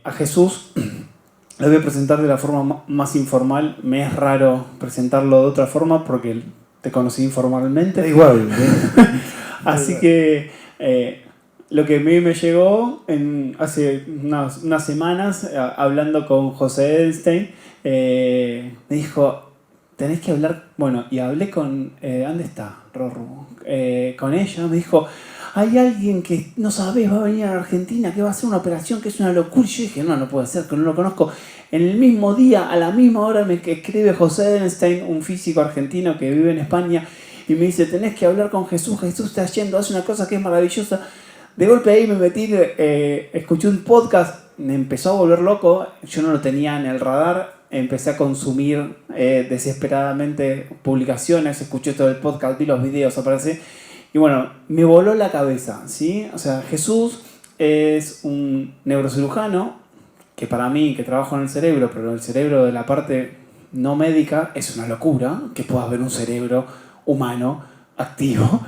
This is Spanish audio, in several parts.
a Jesús lo voy a presentar de la forma más informal. Me es raro presentarlo de otra forma porque te conocí informalmente. Igual. Así que lo que a mí me llegó hace unas semanas, hablando con José Edelstein, me dijo, tenés que hablar, bueno, y hablé con, ¿dónde está Rorru? Con ella, me dijo, hay alguien que no sabes, va a venir a Argentina, que va a hacer una operación que es una locura. Y yo dije, no puede ser, que no lo conozco. En el mismo día, a la misma hora, me escribe José Edelstein, un físico argentino que vive en España, y me dice, tenés que hablar con Jesús, Jesús está yendo, hace una cosa que es maravillosa. De golpe ahí me metí, escuché un podcast, me empezó a volver loco, yo no lo tenía en el radar, empecé a consumir desesperadamente publicaciones, escuché todo el podcast, vi los videos, aparece, y bueno, me voló la cabeza, ¿sí? O sea, Jesús es un neurocirujano, que para mí, que trabajo en el cerebro, pero el cerebro de la parte no médica, es una locura, que puedas ver un cerebro humano activo,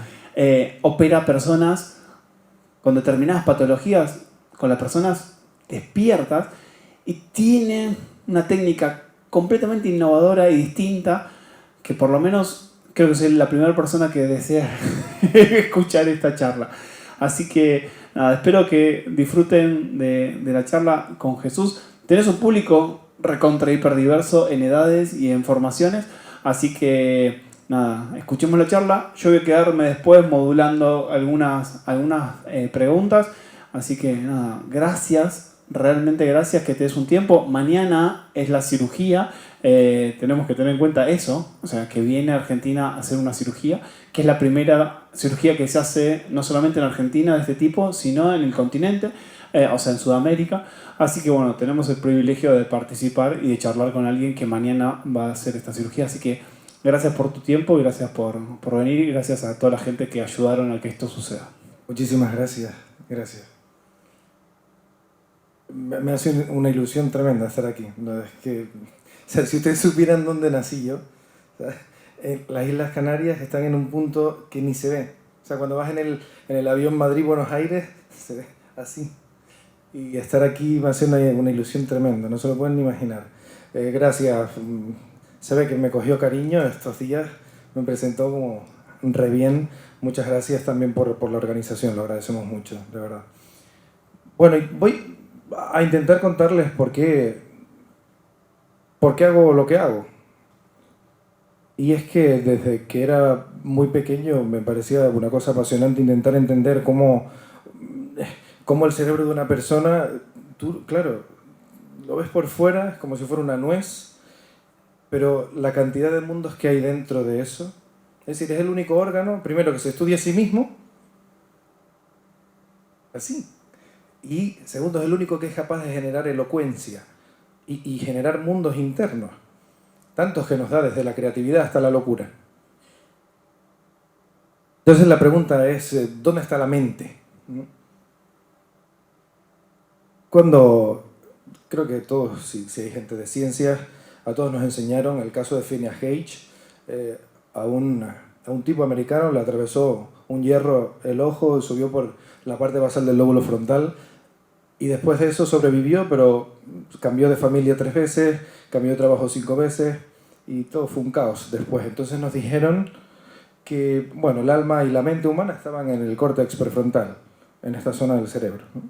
opera personas con determinadas patologías, con las personas despiertas, y tiene una técnica completamente innovadora y distinta, que por lo menos creo que soy la primera persona que desea escuchar esta charla. Así que nada, espero que disfruten de la charla con Jesús. Tenés un público recontra hiperdiverso en edades y en formaciones, así que nada, escuchemos la charla. Yo voy a quedarme después modulando algunas preguntas. Así que nada, gracias, realmente gracias que te des un tiempo. Mañana es la cirugía. Tenemos que tener en cuenta eso, o sea, que viene a Argentina a hacer una cirugía, que es la primera cirugía que se hace no solamente en Argentina de este tipo, sino en el continente, o sea, en Sudamérica. Así que bueno, tenemos el privilegio de participar y de charlar con alguien que mañana va a hacer esta cirugía. Así que gracias por tu tiempo, gracias por venir y gracias a toda la gente que ayudaron a que esto suceda. Muchísimas gracias. Gracias. Me hace una ilusión tremenda estar aquí. No, es que, o sea, si ustedes supieran dónde nací yo, o sea, las Islas Canarias están en un punto que ni se ve. O sea, cuando vas en el avión Madrid-Buenos Aires, se ve así. Y estar aquí me hace una ilusión tremenda, no se lo pueden ni imaginar. Gracias. Se ve que me cogió cariño estos días, me presentó como re bien. Muchas gracias también por la organización, lo agradecemos mucho, de verdad. Bueno, y voy a intentar contarles por qué hago lo que hago. Y es que desde que era muy pequeño me parecía una cosa apasionante intentar entender cómo el cerebro de una persona, tú, claro, lo ves por fuera, es como si fuera una nuez, pero la cantidad de mundos que hay dentro de eso, es decir, es el único órgano, primero, que se estudia a sí mismo, así, y segundo, es el único que es capaz de generar elocuencia y generar mundos internos, tantos que nos da desde la creatividad hasta la locura. Entonces la pregunta es, ¿dónde está la mente? Cuando, creo que todos, si hay gente de ciencias, a todos nos enseñaron el caso de Phineas Gage, a un tipo americano le atravesó un hierro el ojo, subió por la parte basal del lóbulo frontal y después de eso sobrevivió, pero cambió de familia 3 veces, cambió de trabajo 5 veces y todo fue un caos después. Entonces nos dijeron que, bueno, el alma y la mente humana estaban en el córtex prefrontal, en esta zona del cerebro, ¿no?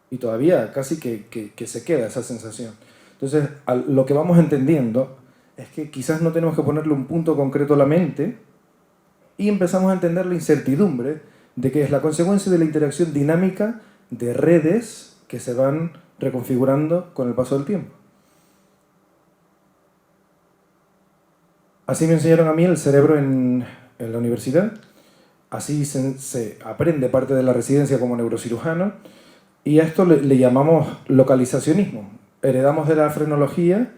Y todavía casi que se queda esa sensación. Entonces, lo que vamos entendiendo es que quizás no tenemos que ponerle un punto concreto a la mente y empezamos a entender la incertidumbre de que es la consecuencia de la interacción dinámica de redes que se van reconfigurando con el paso del tiempo. Así me enseñaron a mí el cerebro en la universidad, así se aprende parte de la residencia como neurocirujano, y a esto le llamamos localizacionismo. Heredamos de la frenología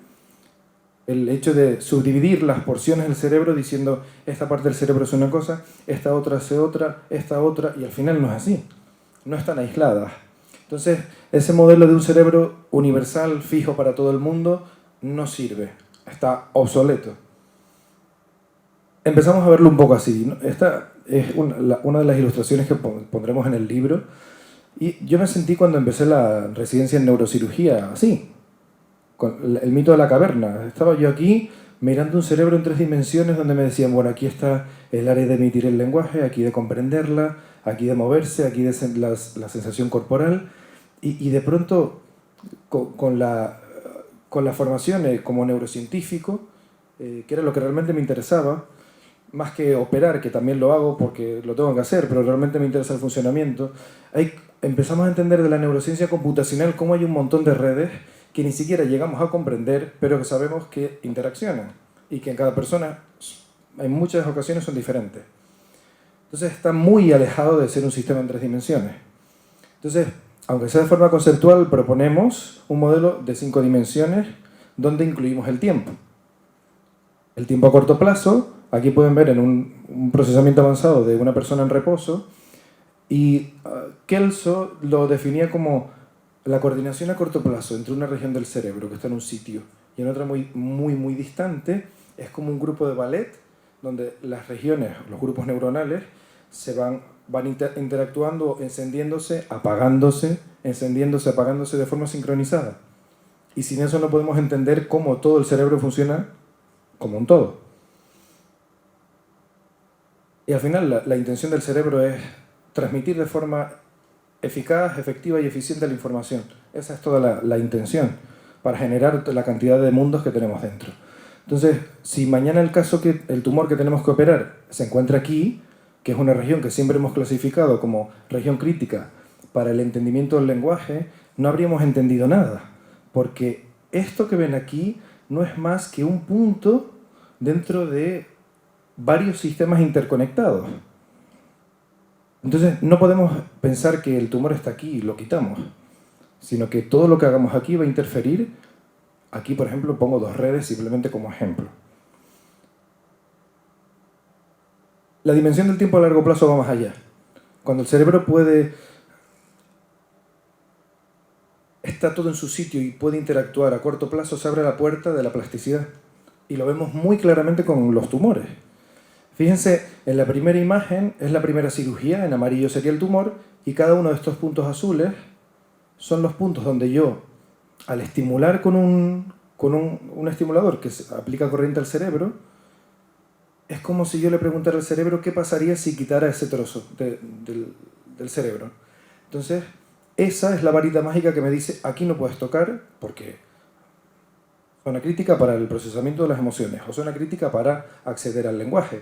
el hecho de subdividir las porciones del cerebro diciendo esta parte del cerebro es una cosa, esta otra hace otra, esta otra, y al final no es así. No están aisladas. Entonces, ese modelo de un cerebro universal, fijo para todo el mundo, no sirve. Está obsoleto. Empezamos a verlo un poco así, ¿no? Esta es una de las ilustraciones que pondremos en el libro. Y yo me sentí cuando empecé la residencia en neurocirugía así, con el mito de la caverna. Estaba yo aquí mirando un cerebro en 3 dimensiones donde me decían, bueno, aquí está el área de emitir el lenguaje, aquí de comprenderla, aquí de moverse, aquí de la sensación corporal. Y de pronto, con la formación como neurocientífico, que era lo que realmente me interesaba, más que operar, que también lo hago porque lo tengo que hacer, pero realmente me interesa el funcionamiento, empezamos a entender de la neurociencia computacional cómo hay un montón de redes que ni siquiera llegamos a comprender, pero que sabemos que interaccionan y que en cada persona en muchas ocasiones son diferentes. Entonces está muy alejado de ser un sistema en 3 dimensiones. Entonces, aunque sea de forma conceptual, proponemos un modelo de 5 dimensiones donde incluimos el tiempo. El tiempo a corto plazo, aquí pueden ver en un procesamiento avanzado de una persona en reposo, y Kelso lo definía como la coordinación a corto plazo entre una región del cerebro que está en un sitio y en otra muy distante. Es como un grupo de ballet donde las regiones, los grupos neuronales, van interactuando, encendiéndose, apagándose, encendiéndose, apagándose de forma sincronizada. Y sin eso no podemos entender cómo todo el cerebro funciona como un todo. Y al final la intención del cerebro es transmitir de forma eficaz, efectiva y eficiente la información. Esa es toda la intención, para generar la cantidad de mundos que tenemos dentro. Entonces, si mañana el tumor que tenemos que operar se encuentra aquí, que es una región que siempre hemos clasificado como región crítica para el entendimiento del lenguaje, no habríamos entendido nada, porque esto que ven aquí no es más que un punto dentro de varios sistemas interconectados. Entonces no podemos pensar que el tumor está aquí y lo quitamos, sino que todo lo que hagamos aquí va a interferir. Aquí, por ejemplo, pongo 2 redes simplemente como ejemplo. La dimensión del tiempo a largo plazo va más allá. Cuando el cerebro está todo en su sitio y puede interactuar a corto plazo, se abre la puerta de la plasticidad. Y lo vemos muy claramente con los tumores. Fíjense, en la primera imagen es la primera cirugía, en amarillo sería el tumor, y cada uno de estos puntos azules son los puntos donde yo, al estimular con un estimulador que aplica corriente al cerebro, es como si yo le preguntara al cerebro qué pasaría si quitara ese trozo del cerebro. Entonces, esa es la varita mágica que me dice, aquí no puedes tocar, porque zona crítica para el procesamiento de las emociones, o zona crítica para acceder al lenguaje.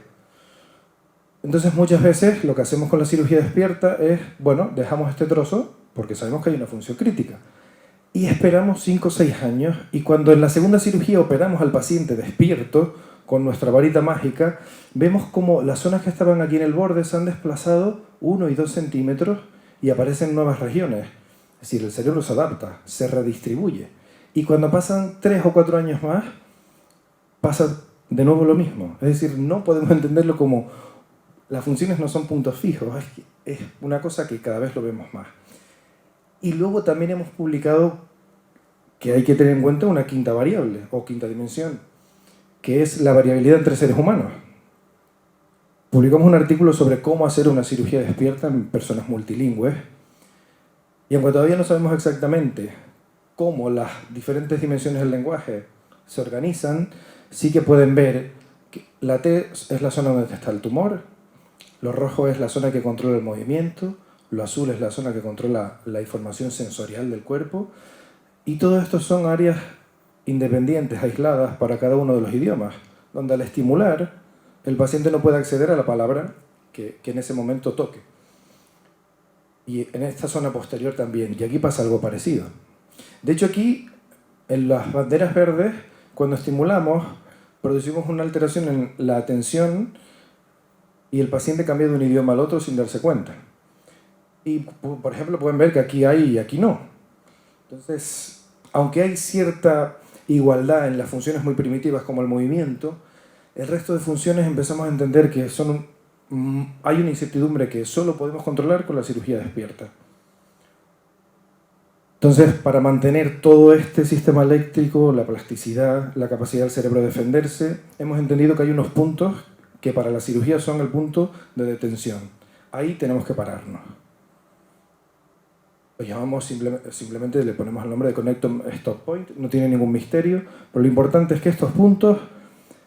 Entonces muchas veces lo que hacemos con la cirugía despierta es, bueno, dejamos este trozo porque sabemos que hay una función crítica y esperamos 5 o 6 años, y cuando en la segunda cirugía operamos al paciente despierto con nuestra varita mágica, vemos como las zonas que estaban aquí en el borde se han desplazado 1 y 2 centímetros y aparecen nuevas regiones. Es decir, el cerebro se adapta, se redistribuye. Y cuando pasan 3 o 4 años más, pasa de nuevo lo mismo. Es decir, no podemos entenderlo como las funciones no son puntos fijos, es una cosa que cada vez lo vemos más. Y luego también hemos publicado que hay que tener en cuenta una quinta variable o quinta dimensión, que es la variabilidad entre seres humanos. Publicamos un artículo sobre cómo hacer una cirugía despierta en personas multilingües, y aunque todavía no sabemos exactamente cómo las diferentes dimensiones del lenguaje se organizan, sí que pueden ver que la T es la zona donde está el tumor, lo rojo es la zona que controla el movimiento, lo azul es la zona que controla la información sensorial del cuerpo, y todo esto son áreas independientes, aisladas para cada uno de los idiomas, donde al estimular el paciente no puede acceder a la palabra que en ese momento toque. Y en esta zona posterior también, y aquí pasa algo parecido. De hecho aquí, en las banderas verdes, cuando estimulamos, producimos una alteración en la atención y el paciente cambia de un idioma al otro sin darse cuenta. Y, por ejemplo, pueden ver que aquí hay y aquí no. Entonces, aunque hay cierta igualdad en las funciones muy primitivas como el movimiento, el resto de funciones empezamos a entender que hay una incertidumbre que solo podemos controlar con la cirugía despierta. Entonces, para mantener todo este sistema eléctrico, la plasticidad, la capacidad del cerebro de defenderse, hemos entendido que hay unos puntos que para la cirugía son el punto de detención. Ahí tenemos que pararnos. Lo llamamos simplemente le ponemos el nombre de Connector Stop Point, no tiene ningún misterio, pero lo importante es que estos puntos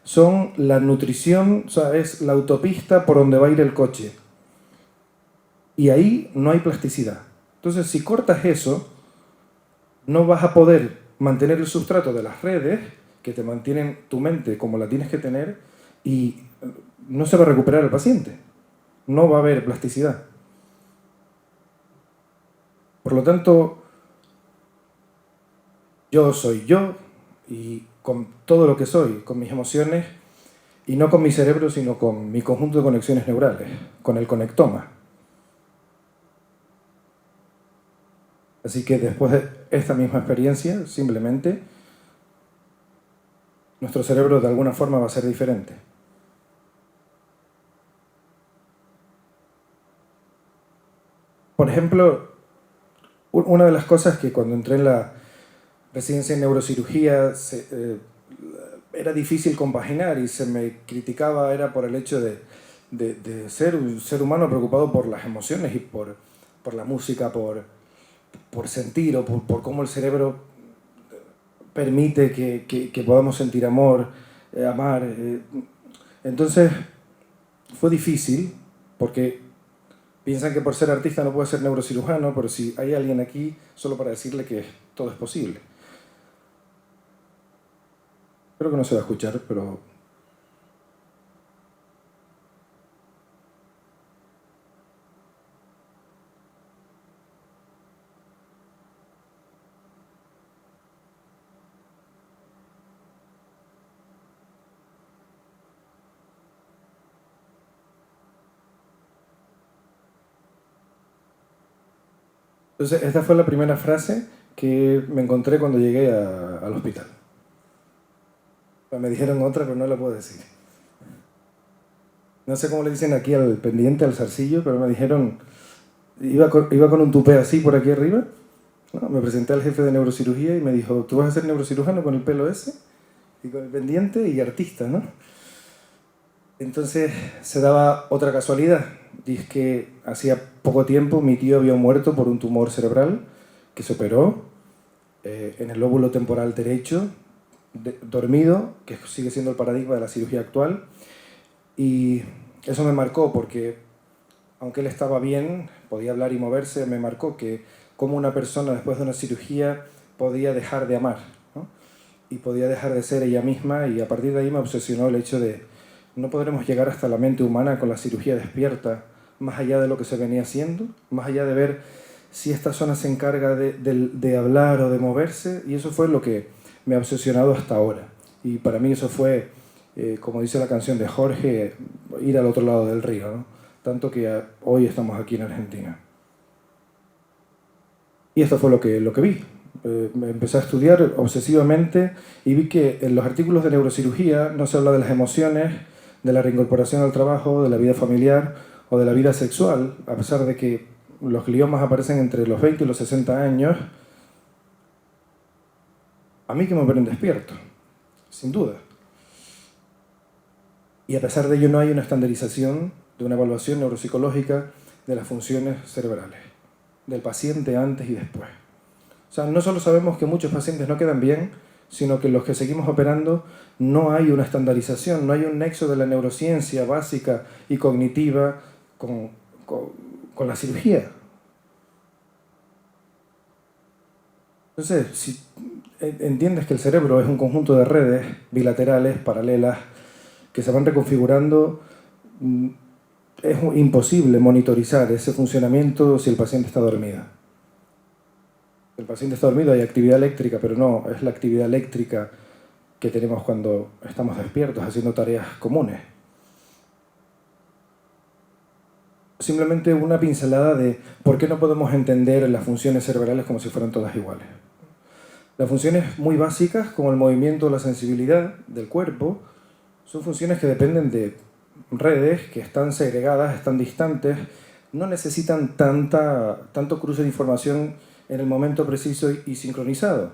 son la nutrición, o sea, es la autopista por donde va a ir el coche. Y ahí no hay plasticidad. Entonces, si cortas eso, no vas a poder mantener el sustrato de las redes que te mantienen tu mente como la tienes que tener y no se va a recuperar el paciente. No va a haber plasticidad. Por lo tanto, yo soy yo y con todo lo que soy, con mis emociones, y no con mi cerebro, sino con mi conjunto de conexiones neurales, con el conectoma. Así que después de esta misma experiencia, simplemente, nuestro cerebro de alguna forma va a ser diferente. Por ejemplo, una de las cosas que cuando entré en la residencia en neurocirugía era difícil compaginar y se me criticaba era por el hecho de ser un ser humano preocupado por las emociones y por la música, por sentir o por cómo el cerebro permite que podamos sentir amor, amar. Entonces fue difícil porque piensan que por ser artista no puede ser neurocirujano, pero si hay alguien aquí, solo para decirle que todo es posible. Creo que no se va a escuchar, pero... Entonces, esta fue la primera frase que me encontré cuando llegué al hospital. Me dijeron otra, pero no la puedo decir. No sé cómo le dicen aquí al pendiente, al zarcillo, pero me dijeron... Iba con un tupé así por aquí arriba. ¿No? Me presenté al jefe de neurocirugía y me dijo, ¿tú vas a ser neurocirujano con el pelo ese? Y con el pendiente y artista, ¿no? Entonces se daba otra casualidad. Y es que hacía poco tiempo mi tío había muerto por un tumor cerebral que se operó en el lóbulo temporal derecho, dormido, que sigue siendo el paradigma de la cirugía actual. Y eso me marcó porque, aunque él estaba bien, podía hablar y moverse, me marcó que cómo una persona después de una cirugía podía dejar de amar, ¿no? Y podía dejar de ser ella misma, y a partir de ahí me obsesionó el hecho de no podremos llegar hasta la mente humana con la cirugía despierta, más allá de lo que se venía haciendo, más allá de ver si esta zona se encarga de hablar o de moverse, y eso fue lo que me ha obsesionado hasta ahora. Y para mí eso fue, como dice la canción de Jorge, ir al otro lado del río, ¿no? Tanto que hoy estamos aquí en Argentina. Y esto fue lo que vi. Me empecé a estudiar obsesivamente y vi que en los artículos de neurocirugía no se habla de las emociones, de la reincorporación al trabajo, de la vida familiar o de la vida sexual, a pesar de que los gliomas aparecen entre los 20 y los 60 años. A mí que me ven despierto, sin duda. Y a pesar de ello no hay una estandarización de una evaluación neuropsicológica de las funciones cerebrales, del paciente antes y después. O sea, no solo sabemos que muchos pacientes no quedan bien, sino que los que seguimos operando no hay una estandarización, no hay un nexo de la neurociencia básica y cognitiva con la cirugía. Entonces, si entiendes que el cerebro es un conjunto de redes bilaterales, paralelas, que se van reconfigurando, es imposible monitorizar ese funcionamiento si el paciente está dormido. El paciente está dormido, hay actividad eléctrica, pero no es la actividad eléctrica que tenemos cuando estamos despiertos haciendo tareas comunes. Simplemente una pincelada de por qué no podemos entender las funciones cerebrales como si fueran todas iguales. Las funciones muy básicas, como el movimiento o la sensibilidad del cuerpo, son funciones que dependen de redes que están segregadas, están distantes, no necesitan tanto cruce de información en el momento preciso y sincronizado,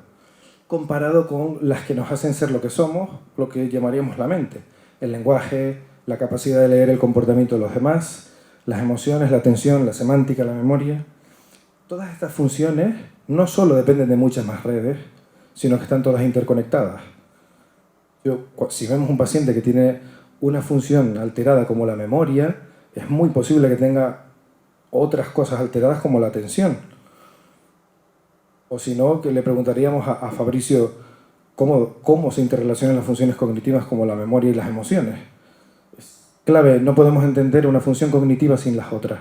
comparado con las que nos hacen ser lo que somos, lo que llamaríamos la mente, el lenguaje, la capacidad de leer el comportamiento de los demás, las emociones, la atención, la semántica, la memoria. Todas estas funciones no solo dependen de muchas más redes, sino que están todas interconectadas. Si vemos un paciente que tiene una función alterada como la memoria, es muy posible que tenga otras cosas alteradas como la atención. O si no, que le preguntaríamos a Fabricio cómo se interrelacionan las funciones cognitivas como la memoria y las emociones. Es clave, no podemos entender una función cognitiva sin las otras.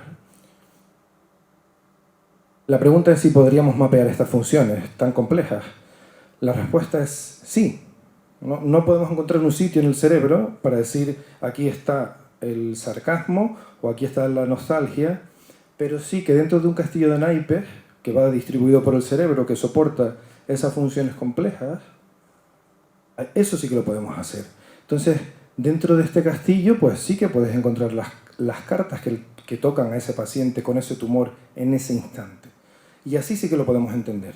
La pregunta es si podríamos mapear estas funciones tan complejas. La respuesta es sí. No podemos encontrar un sitio en el cerebro para decir aquí está el sarcasmo o aquí está la nostalgia, pero sí que dentro de un castillo de naipes que va distribuido por el cerebro, que soporta esas funciones complejas, eso sí que lo podemos hacer. Entonces, dentro de este castillo, pues sí que puedes encontrar las cartas que tocan a ese paciente con ese tumor en ese instante. Y así sí que lo podemos entender.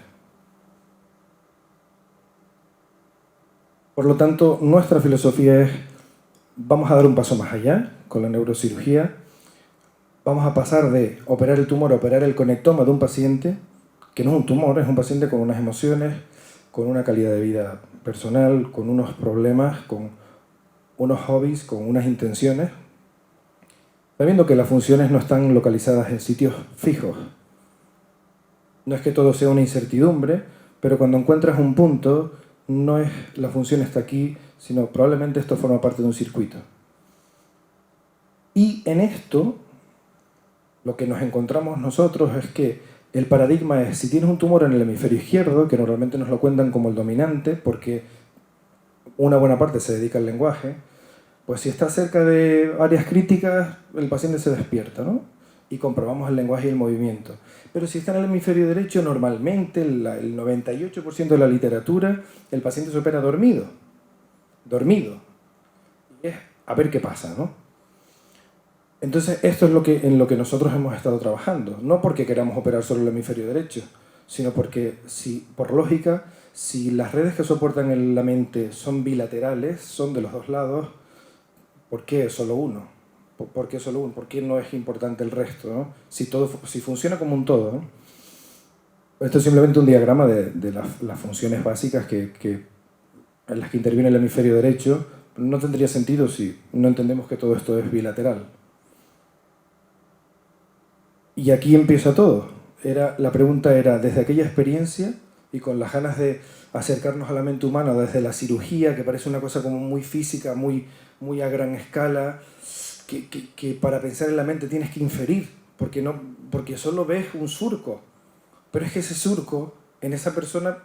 Por lo tanto, nuestra filosofía es, vamos a dar un paso más allá con la neurocirugía, vamos a pasar de operar el tumor a operar el conectoma de un paciente, que no es un tumor, es un paciente con unas emociones, con una calidad de vida personal, con unos problemas, con unos hobbies, con unas intenciones, sabiendo que las funciones no están localizadas en sitios fijos. No es que todo sea una incertidumbre, pero cuando encuentras un punto, no es la función está aquí, sino probablemente esto forma parte de un circuito. Y en esto, lo que nos encontramos nosotros es que el paradigma es, si tienes un tumor en el hemisferio izquierdo, que normalmente nos lo cuentan como el dominante, porque una buena parte se dedica al lenguaje, pues si está cerca de áreas críticas, el paciente se despierta, ¿no? Y comprobamos el lenguaje y el movimiento. Pero si está en el hemisferio derecho, normalmente el 98% de la literatura, el paciente se opera dormido. Dormido. Y es a ver qué pasa, ¿no? Entonces, esto es en lo que nosotros hemos estado trabajando. No porque queramos operar solo el hemisferio derecho, sino porque, por lógica, si las redes que soportan la mente son bilaterales, son de los dos lados, ¿por qué solo uno? ¿Por qué solo uno? ¿Por qué no es importante el resto? ¿No? Si funciona como un todo. ¿No? Esto es simplemente un diagrama de las funciones básicas en las que interviene el hemisferio derecho. No tendría sentido si no entendemos que todo esto es bilateral. Y aquí empieza todo. La pregunta era, desde aquella experiencia y con las ganas de acercarnos a la mente humana desde la cirugía, que parece una cosa como muy física, muy a gran escala, que para pensar en la mente tienes que inferir, porque solo ves un surco. Pero es que ese surco en esa persona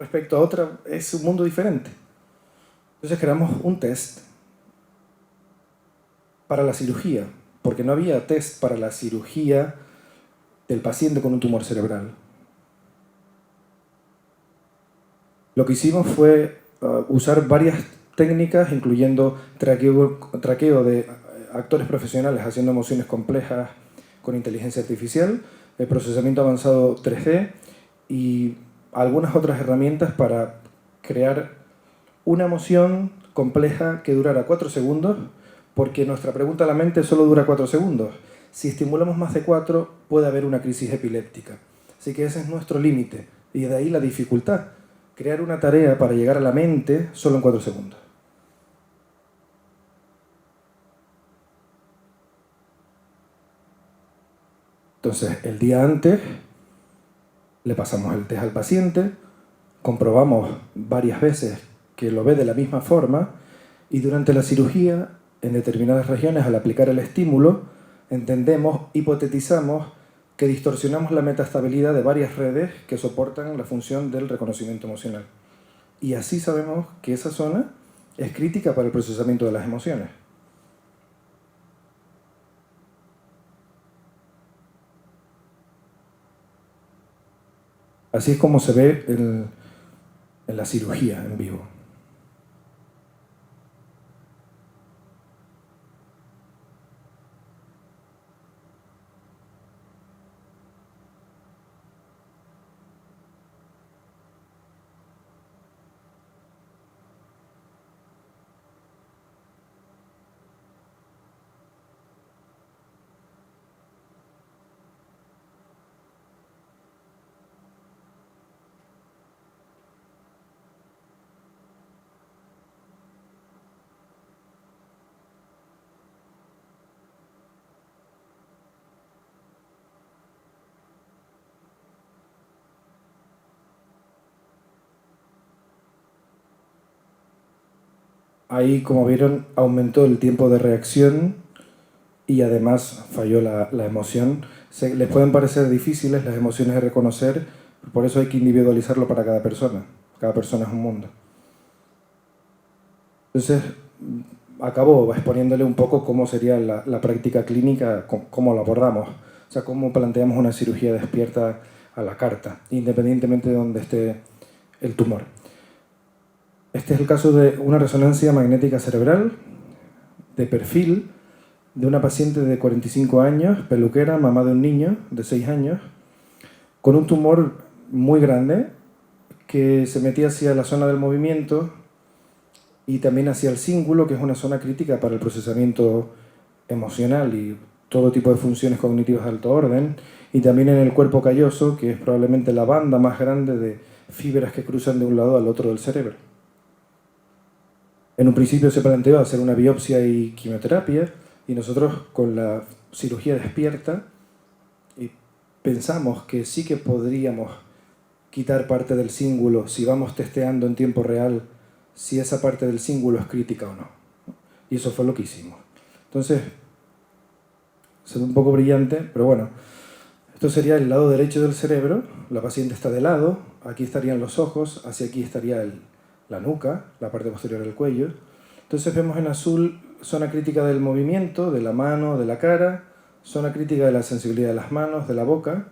respecto a otra es un mundo diferente. Entonces creamos un test para la cirugía, porque no había test para la cirugía del paciente con un tumor cerebral. Lo que hicimos fue usar varias técnicas, incluyendo traqueo de actores profesionales haciendo emociones complejas con inteligencia artificial, el procesamiento avanzado 3D y algunas otras herramientas para crear una emoción compleja que durara 4 segundos, porque nuestra pregunta a la mente solo dura 4 segundos. Si estimulamos más de 4, puede haber una crisis epiléptica. Así que ese es nuestro límite y de ahí la dificultad. Crear una tarea para llegar a la mente solo en 4 segundos. Entonces, el día antes le pasamos el test al paciente, comprobamos varias veces que lo ve de la misma forma y durante la cirugía, en determinadas regiones, al aplicar el estímulo, entendemos, hipotetizamos que distorsionamos la metastabilidad de varias redes que soportan la función del reconocimiento emocional. Y así sabemos que esa zona es crítica para el procesamiento de las emociones. Así es como se ve en la cirugía en vivo. ahí, como vieron, aumentó el tiempo de reacción y además falló la emoción. Les pueden parecer difíciles las emociones de reconocer, por eso hay que individualizarlo para cada persona. Cada persona es un mundo. Entonces, acabo exponiéndole un poco cómo sería la práctica clínica, cómo lo abordamos. O sea, cómo planteamos una cirugía despierta a la carta, independientemente de donde esté el tumor. Este es el caso de una resonancia magnética cerebral de perfil de una paciente de 45 años, peluquera, mamá de un niño de 6 años, con un tumor muy grande que se metía hacia la zona del movimiento y también hacia el cíngulo, que es una zona crítica para el procesamiento emocional y todo tipo de funciones cognitivas de alto orden, y también en el cuerpo calloso, que es probablemente la banda más grande de fibras que cruzan de un lado al otro del cerebro. En un principio se planteó hacer una biopsia y quimioterapia, y nosotros con la cirugía despierta y pensamos que sí que podríamos quitar parte del cíngulo si vamos testeando en tiempo real si esa parte del cíngulo es crítica o no. Y eso fue lo que hicimos. Entonces, se ve un poco brillante, pero bueno, esto sería el lado derecho del cerebro, la paciente está de lado, aquí estarían los ojos, hacia aquí estaría la nuca, la parte posterior del cuello. Entonces vemos en azul zona crítica del movimiento, de la mano, de la cara, zona crítica de la sensibilidad de las manos, de la boca,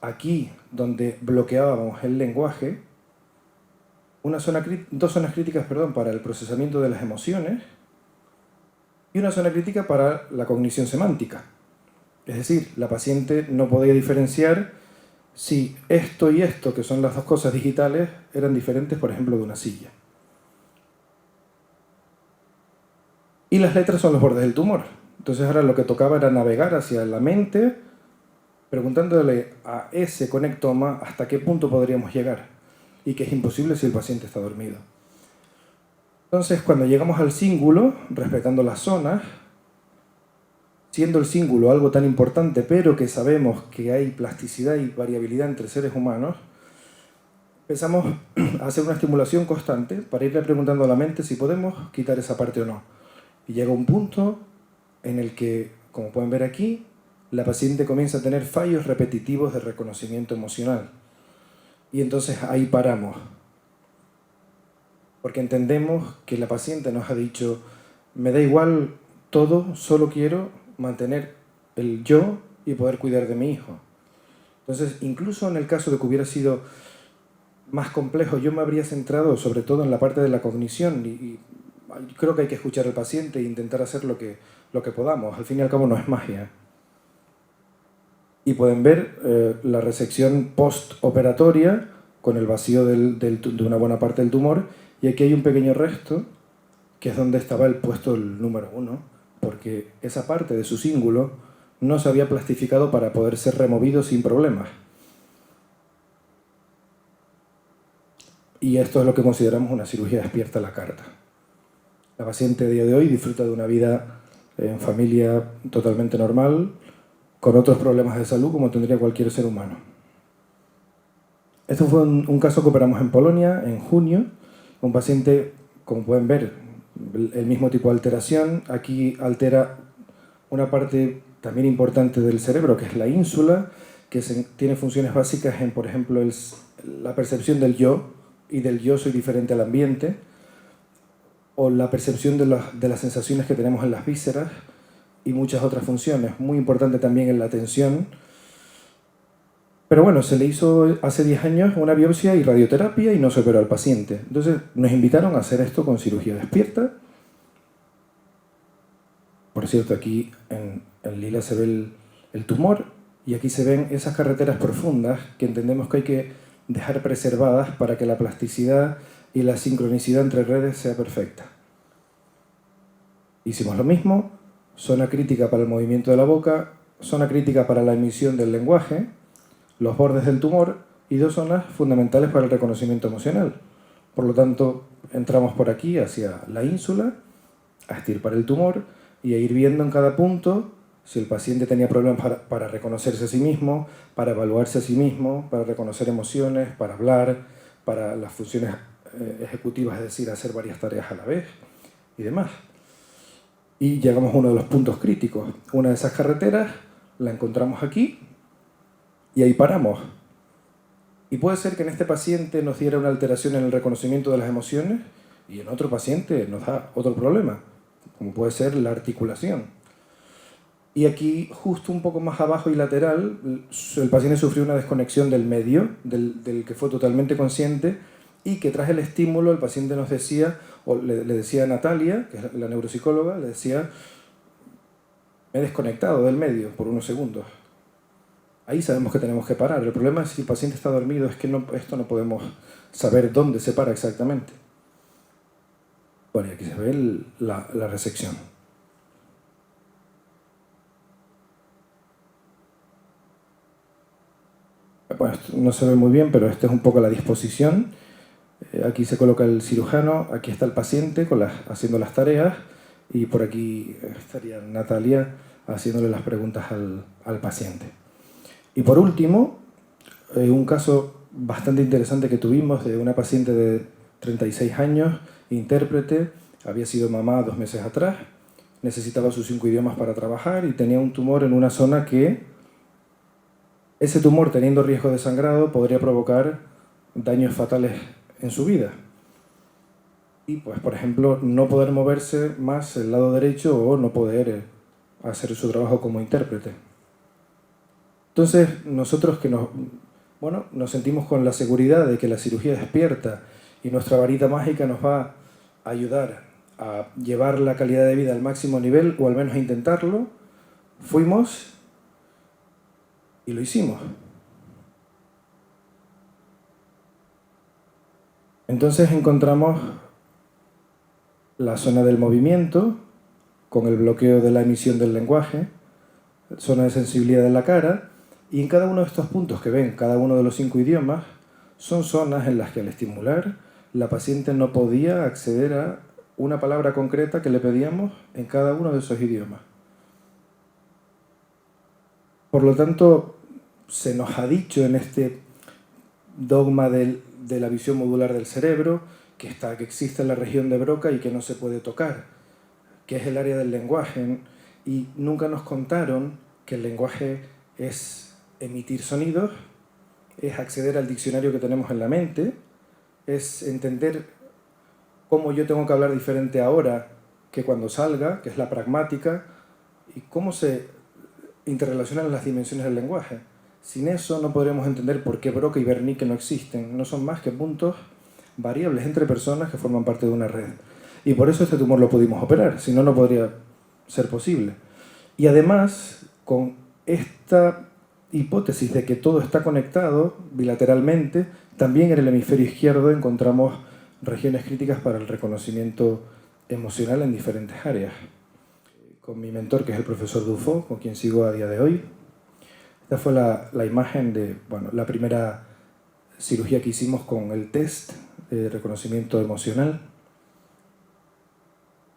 aquí donde bloqueábamos el lenguaje, dos zonas críticas para el procesamiento de las emociones y una zona crítica para la cognición semántica. Es decir, la paciente no podía diferenciar si esto y esto, que son las dos cosas digitales, eran diferentes, por ejemplo, de una silla. Y las letras son los bordes del tumor. Entonces ahora lo que tocaba era navegar hacia la mente, preguntándole a ese conectoma hasta qué punto podríamos llegar, y que es imposible si el paciente está dormido. Entonces, cuando llegamos al cíngulo, respetando las zonas, siendo el cíngulo algo tan importante, pero que sabemos que hay plasticidad y variabilidad entre seres humanos, empezamos a hacer una estimulación constante para irle preguntando a la mente si podemos quitar esa parte o no. Y llega un punto en el que, como pueden ver aquí, la paciente comienza a tener fallos repetitivos de reconocimiento emocional. Y entonces ahí paramos. Porque entendemos que la paciente nos ha dicho, me da igual todo, solo quiero mantener el yo y poder cuidar de mi hijo. Entonces, incluso en el caso de que hubiera sido más complejo, yo me habría centrado sobre todo en la parte de la cognición y creo que hay que escuchar al paciente e intentar hacer lo que podamos. Al fin y al cabo no es magia. Y pueden ver la resección postoperatoria con el vacío de una buena parte del tumor, y aquí hay un pequeño resto que es donde estaba el puesto el número 1, porque esa parte de su cíngulo no se había plastificado para poder ser removido sin problemas. Y esto es lo que consideramos una cirugía despierta a la carta. La paciente a día de hoy disfruta de una vida en familia totalmente normal, con otros problemas de salud como tendría cualquier ser humano. Esto fue un caso que operamos en Polonia en junio. Un paciente, como pueden ver, el mismo tipo de alteración. Aquí altera una parte también importante del cerebro, que es la ínsula, que tiene funciones básicas en, por ejemplo, la percepción del yo y del yo soy diferente al ambiente, o la percepción de las sensaciones que tenemos en las vísceras y muchas otras funciones. Muy importante también en la atención. Pero bueno, se le hizo hace 10 años una biopsia y radioterapia y no se operó al paciente. Entonces nos invitaron a hacer esto con cirugía despierta. Por cierto, aquí en lila se ve el tumor y aquí se ven esas carreteras profundas que entendemos que hay que dejar preservadas para que la plasticidad y la sincronicidad entre redes sea perfecta. Hicimos lo mismo, zona crítica para el movimiento de la boca, zona crítica para la emisión del lenguaje, los bordes del tumor y dos zonas fundamentales para el reconocimiento emocional. Por lo tanto, entramos por aquí hacia la ínsula, a extirpar el tumor y a ir viendo en cada punto si el paciente tenía problemas para reconocerse a sí mismo, para evaluarse a sí mismo, para reconocer emociones, para hablar, para las funciones ejecutivas, es decir, hacer varias tareas a la vez. y demás. Y llegamos a uno de los puntos críticos. Una de esas carreteras la encontramos aquí y ahí paramos. Y puede ser que en este paciente nos diera una alteración en el reconocimiento de las emociones y en otro paciente nos da otro problema, como puede ser la articulación. Y aquí, justo un poco más abajo y lateral, el paciente sufrió una desconexión del medio, del que fue totalmente consciente, y que tras el estímulo el paciente nos decía, o le decía a Natalia, que es la neuropsicóloga, le decía, me he desconectado del medio por unos segundos. Ahí sabemos que tenemos que parar. El problema es si el paciente está dormido, es que esto no podemos saber dónde se para exactamente. Bueno, y aquí se ve la resección. Bueno, esto no se ve muy bien, pero esta es un poco la disposición. Aquí se coloca el cirujano, aquí está el paciente haciendo las tareas y por aquí estaría Natalia haciéndole las preguntas al paciente. Y por último, un caso bastante interesante que tuvimos de una paciente de 36 años, intérprete, había sido mamá 2 meses atrás, necesitaba sus 5 idiomas para trabajar y tenía un tumor en una zona que ese tumor, teniendo riesgo de sangrado, podría provocar daños fatales en su vida. Y, pues, por ejemplo, no poder moverse más el lado derecho o no poder hacer su trabajo como intérprete. Entonces, nosotros que nos sentimos con la seguridad de que la cirugía despierta y nuestra varita mágica nos va a ayudar a llevar la calidad de vida al máximo nivel, o al menos a intentarlo, fuimos y lo hicimos. Entonces encontramos la zona del movimiento, con el bloqueo de la emisión del lenguaje, zona de sensibilidad de la cara, y en cada uno de estos puntos que ven, cada uno de los 5 idiomas, son zonas en las que al estimular, la paciente no podía acceder a una palabra concreta que le pedíamos en cada uno de esos idiomas. Por lo tanto, se nos ha dicho en este dogma de la visión modular del cerebro que existe en la región de Broca y que no se puede tocar, que es el área del lenguaje, y nunca nos contaron que el lenguaje es emitir sonidos, es acceder al diccionario que tenemos en la mente, es entender cómo yo tengo que hablar diferente ahora que cuando salga, que es la pragmática, y cómo se interrelacionan las dimensiones del lenguaje. Sin eso no podremos entender por qué Broca y Wernicke no existen. No son más que puntos variables entre personas que forman parte de una red. Y por eso este tumor lo pudimos operar, si no, no podría ser posible. Y además, con esta hipótesis de que todo está conectado bilateralmente, también en el hemisferio izquierdo encontramos regiones críticas para el reconocimiento emocional en diferentes áreas. Con mi mentor, que es el profesor Dufo, con quien sigo a día de hoy. Esta fue la imagen de la primera cirugía que hicimos con el test de reconocimiento emocional.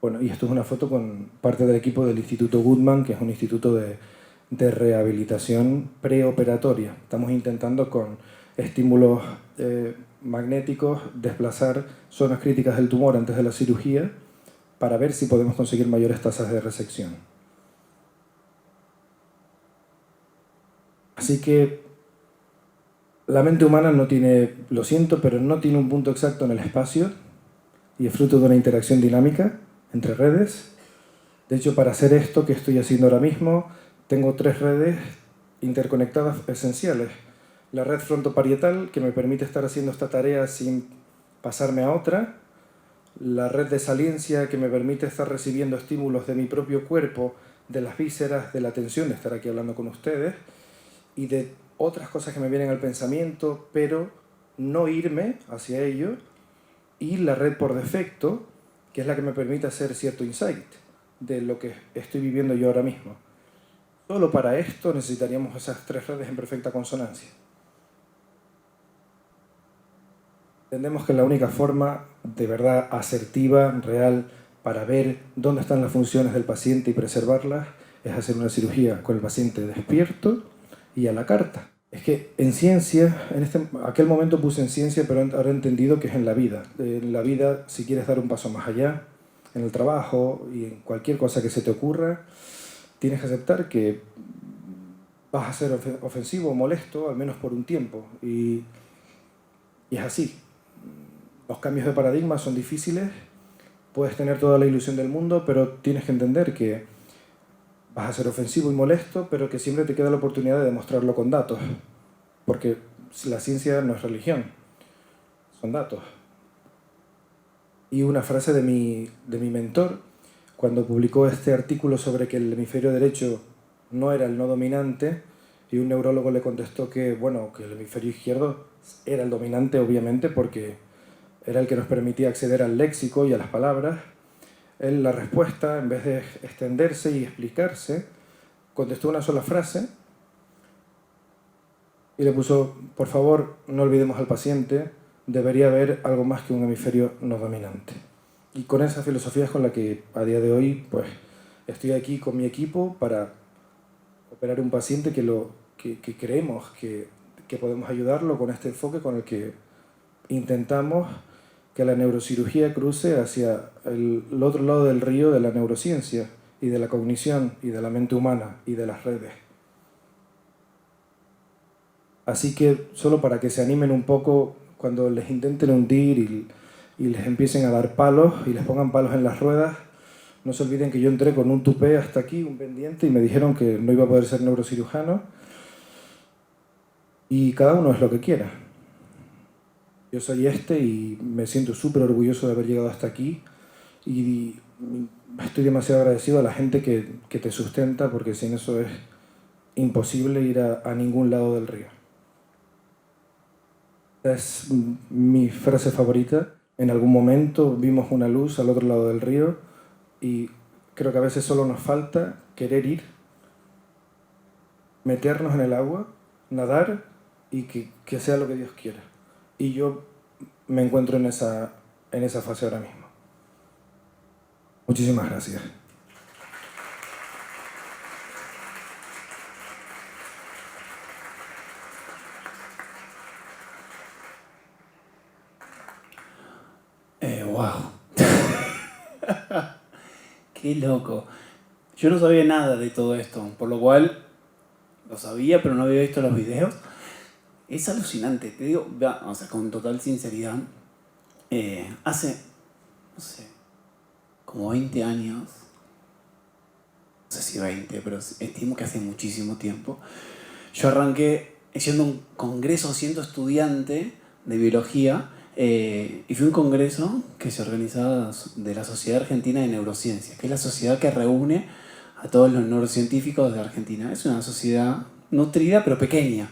Bueno, y esto es una foto con parte del equipo del Instituto Goodman, que es un instituto de rehabilitación preoperatoria. Estamos intentando con estímulos magnéticos desplazar zonas críticas del tumor antes de la cirugía para ver si podemos conseguir mayores tasas de resección. Así que la mente humana no tiene, lo siento, pero no tiene un punto exacto en el espacio y es fruto de una interacción dinámica entre redes. De hecho, para hacer esto que estoy haciendo ahora mismo, tengo 3 redes interconectadas esenciales. La red frontoparietal, que me permite estar haciendo esta tarea sin pasarme a otra. La red de saliencia, que me permite estar recibiendo estímulos de mi propio cuerpo, de las vísceras, de la tensión de estar aquí hablando con ustedes, y de otras cosas que me vienen al pensamiento, pero no irme hacia ello. Y la red por defecto, que es la que me permite hacer cierto insight de lo que estoy viviendo yo ahora mismo. Solo para esto necesitaríamos esas 3 redes en perfecta consonancia. Entendemos que la única forma de verdad asertiva, real, para ver dónde están las funciones del paciente y preservarlas, es hacer una cirugía con el paciente despierto y a la carta. Es que en ciencia, aquel momento puse en ciencia, pero ahora he entendido que es en la vida. En la vida, si quieres dar un paso más allá, en el trabajo y en cualquier cosa que se te ocurra, tienes que aceptar que vas a ser ofensivo o molesto, al menos por un tiempo. Y es así. Los cambios de paradigma son difíciles, puedes tener toda la ilusión del mundo, pero tienes que entender que vas a ser ofensivo y molesto, pero que siempre te queda la oportunidad de demostrarlo con datos. Porque la ciencia no es religión, son datos. Y una frase de mi mentor, cuando publicó este artículo sobre que el hemisferio derecho no era el no dominante, y un neurólogo le contestó que, bueno, que el hemisferio izquierdo era el dominante, obviamente, porque era el que nos permitía acceder al léxico y a las palabras. Él, la respuesta, en vez de extenderse y explicarse, contestó una sola frase y le puso: por favor, no olvidemos al paciente, debería haber algo más que un hemisferio no dominante. Y con esa filosofía es con la que a día de hoy pues, estoy aquí con mi equipo para operar un paciente que creemos que podemos ayudarlo con este enfoque con el que intentamos que la neurocirugía cruce hacia el otro lado del río de la neurociencia y de la cognición y de la mente humana y de las redes. Así que solo para que se animen un poco cuando les intenten hundir y les empiecen a dar palos y les pongan palos en las ruedas, no se olviden que yo entré con un tupé hasta aquí, un pendiente, y me dijeron que no iba a poder ser neurocirujano, y cada uno es lo que quiera. Yo soy y me siento súper orgulloso de haber llegado hasta aquí, y estoy demasiado agradecido a la gente que te sustenta, porque sin eso es imposible ir a ningún lado del río. Es mi frase favorita. En algún momento vimos una luz al otro lado del río y creo que a veces solo nos falta querer ir, meternos en el agua, nadar y que sea lo que Dios quiera. Y yo me encuentro en esa fase ahora mismo. Muchísimas gracias. Wow. Qué loco. Yo no sabía nada de todo esto, por lo cual lo sabía, pero no había visto los videos. Es alucinante, te digo, o sea, con total sinceridad. Hace, no sé, como 20 años, no sé si 20, pero estimo que hace muchísimo tiempo, yo arranqué siendo un congreso, siendo estudiante de biología, y fue un congreso que se organizaba de la Sociedad Argentina de Neurociencia, que es la sociedad que reúne a todos los neurocientíficos de Argentina. Es una sociedad nutrida pero pequeña.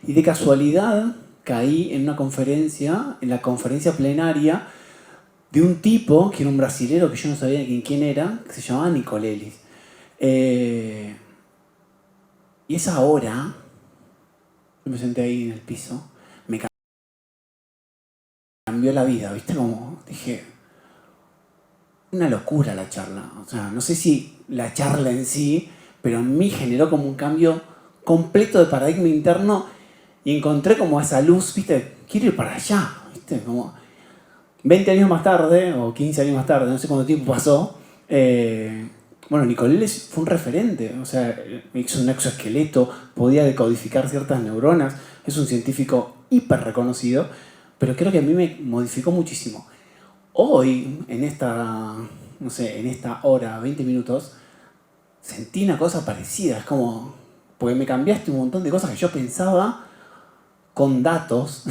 Y de casualidad caí en una conferencia, en la conferencia plenaria, de un tipo, que era un brasilero que yo no sabía quién era, que se llamaba Nicolelis. Y esa hora, yo me senté ahí en el piso, me cambió la vida, ¿viste? Como dije, una locura la charla. O sea, no sé si la charla en sí, pero en mí generó como un cambio completo de paradigma interno y encontré como esa luz, ¿viste? Quiero ir para allá, ¿viste? Como 20 años más tarde, o 15 años más tarde, no sé cuánto tiempo pasó, bueno, Nicolelis fue un referente, o sea, hizo un exoesqueleto, podía decodificar ciertas neuronas, es un científico hiper reconocido, pero creo que a mí me modificó muchísimo. Hoy, en esta, no sé, en esta hora, 20 minutos, sentí una cosa parecida, es como, porque me cambiaste un montón de cosas que yo pensaba con datos,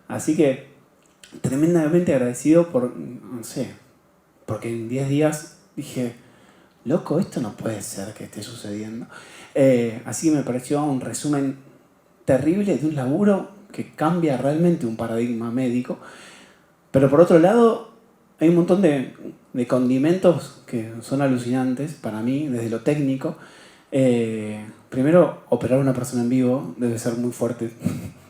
así que tremendamente agradecido por, no sé, porque en 10 días dije, loco, esto no puede ser que esté sucediendo. Así que me pareció un resumen terrible de un laburo que cambia realmente un paradigma médico. Pero por otro lado, hay un montón de condimentos que son alucinantes para mí, desde lo técnico. Primero, operar a una persona en vivo debe ser muy fuerte,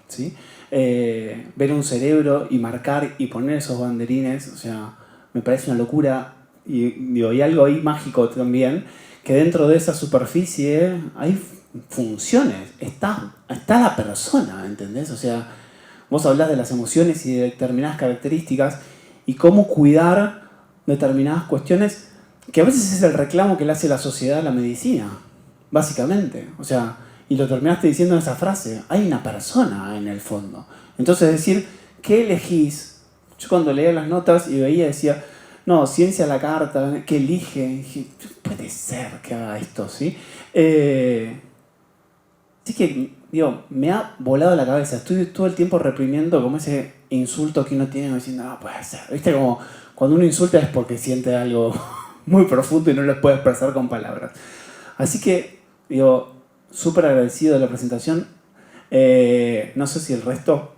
¿sí? Ver un cerebro y marcar y poner esos banderines, o sea, me parece una locura. Y digo, hay algo ahí mágico también, que dentro de esa superficie hay funciones, está la persona, ¿entendés? O sea, vos hablás de las emociones y de determinadas características, y cómo cuidar determinadas cuestiones que a veces es el reclamo que le hace la sociedad a la medicina, básicamente. O sea, y lo terminaste diciendo en esa frase, hay una persona en el fondo. Entonces decir, ¿qué elegís? Yo cuando leía las notas y veía, decía, no, ciencia a la carta, ¿qué elige? Y dije, puede ser que haga esto, ¿sí? Así que, digo, me ha volado la cabeza. Estoy todo el tiempo reprimiendo como ese insulto que uno tiene, diciendo, no, puede ser. ¿Viste? Como cuando uno insulta es porque siente algo muy profundo y no lo puede expresar con palabras. Así que, digo, súper agradecido de la presentación. No sé si el resto,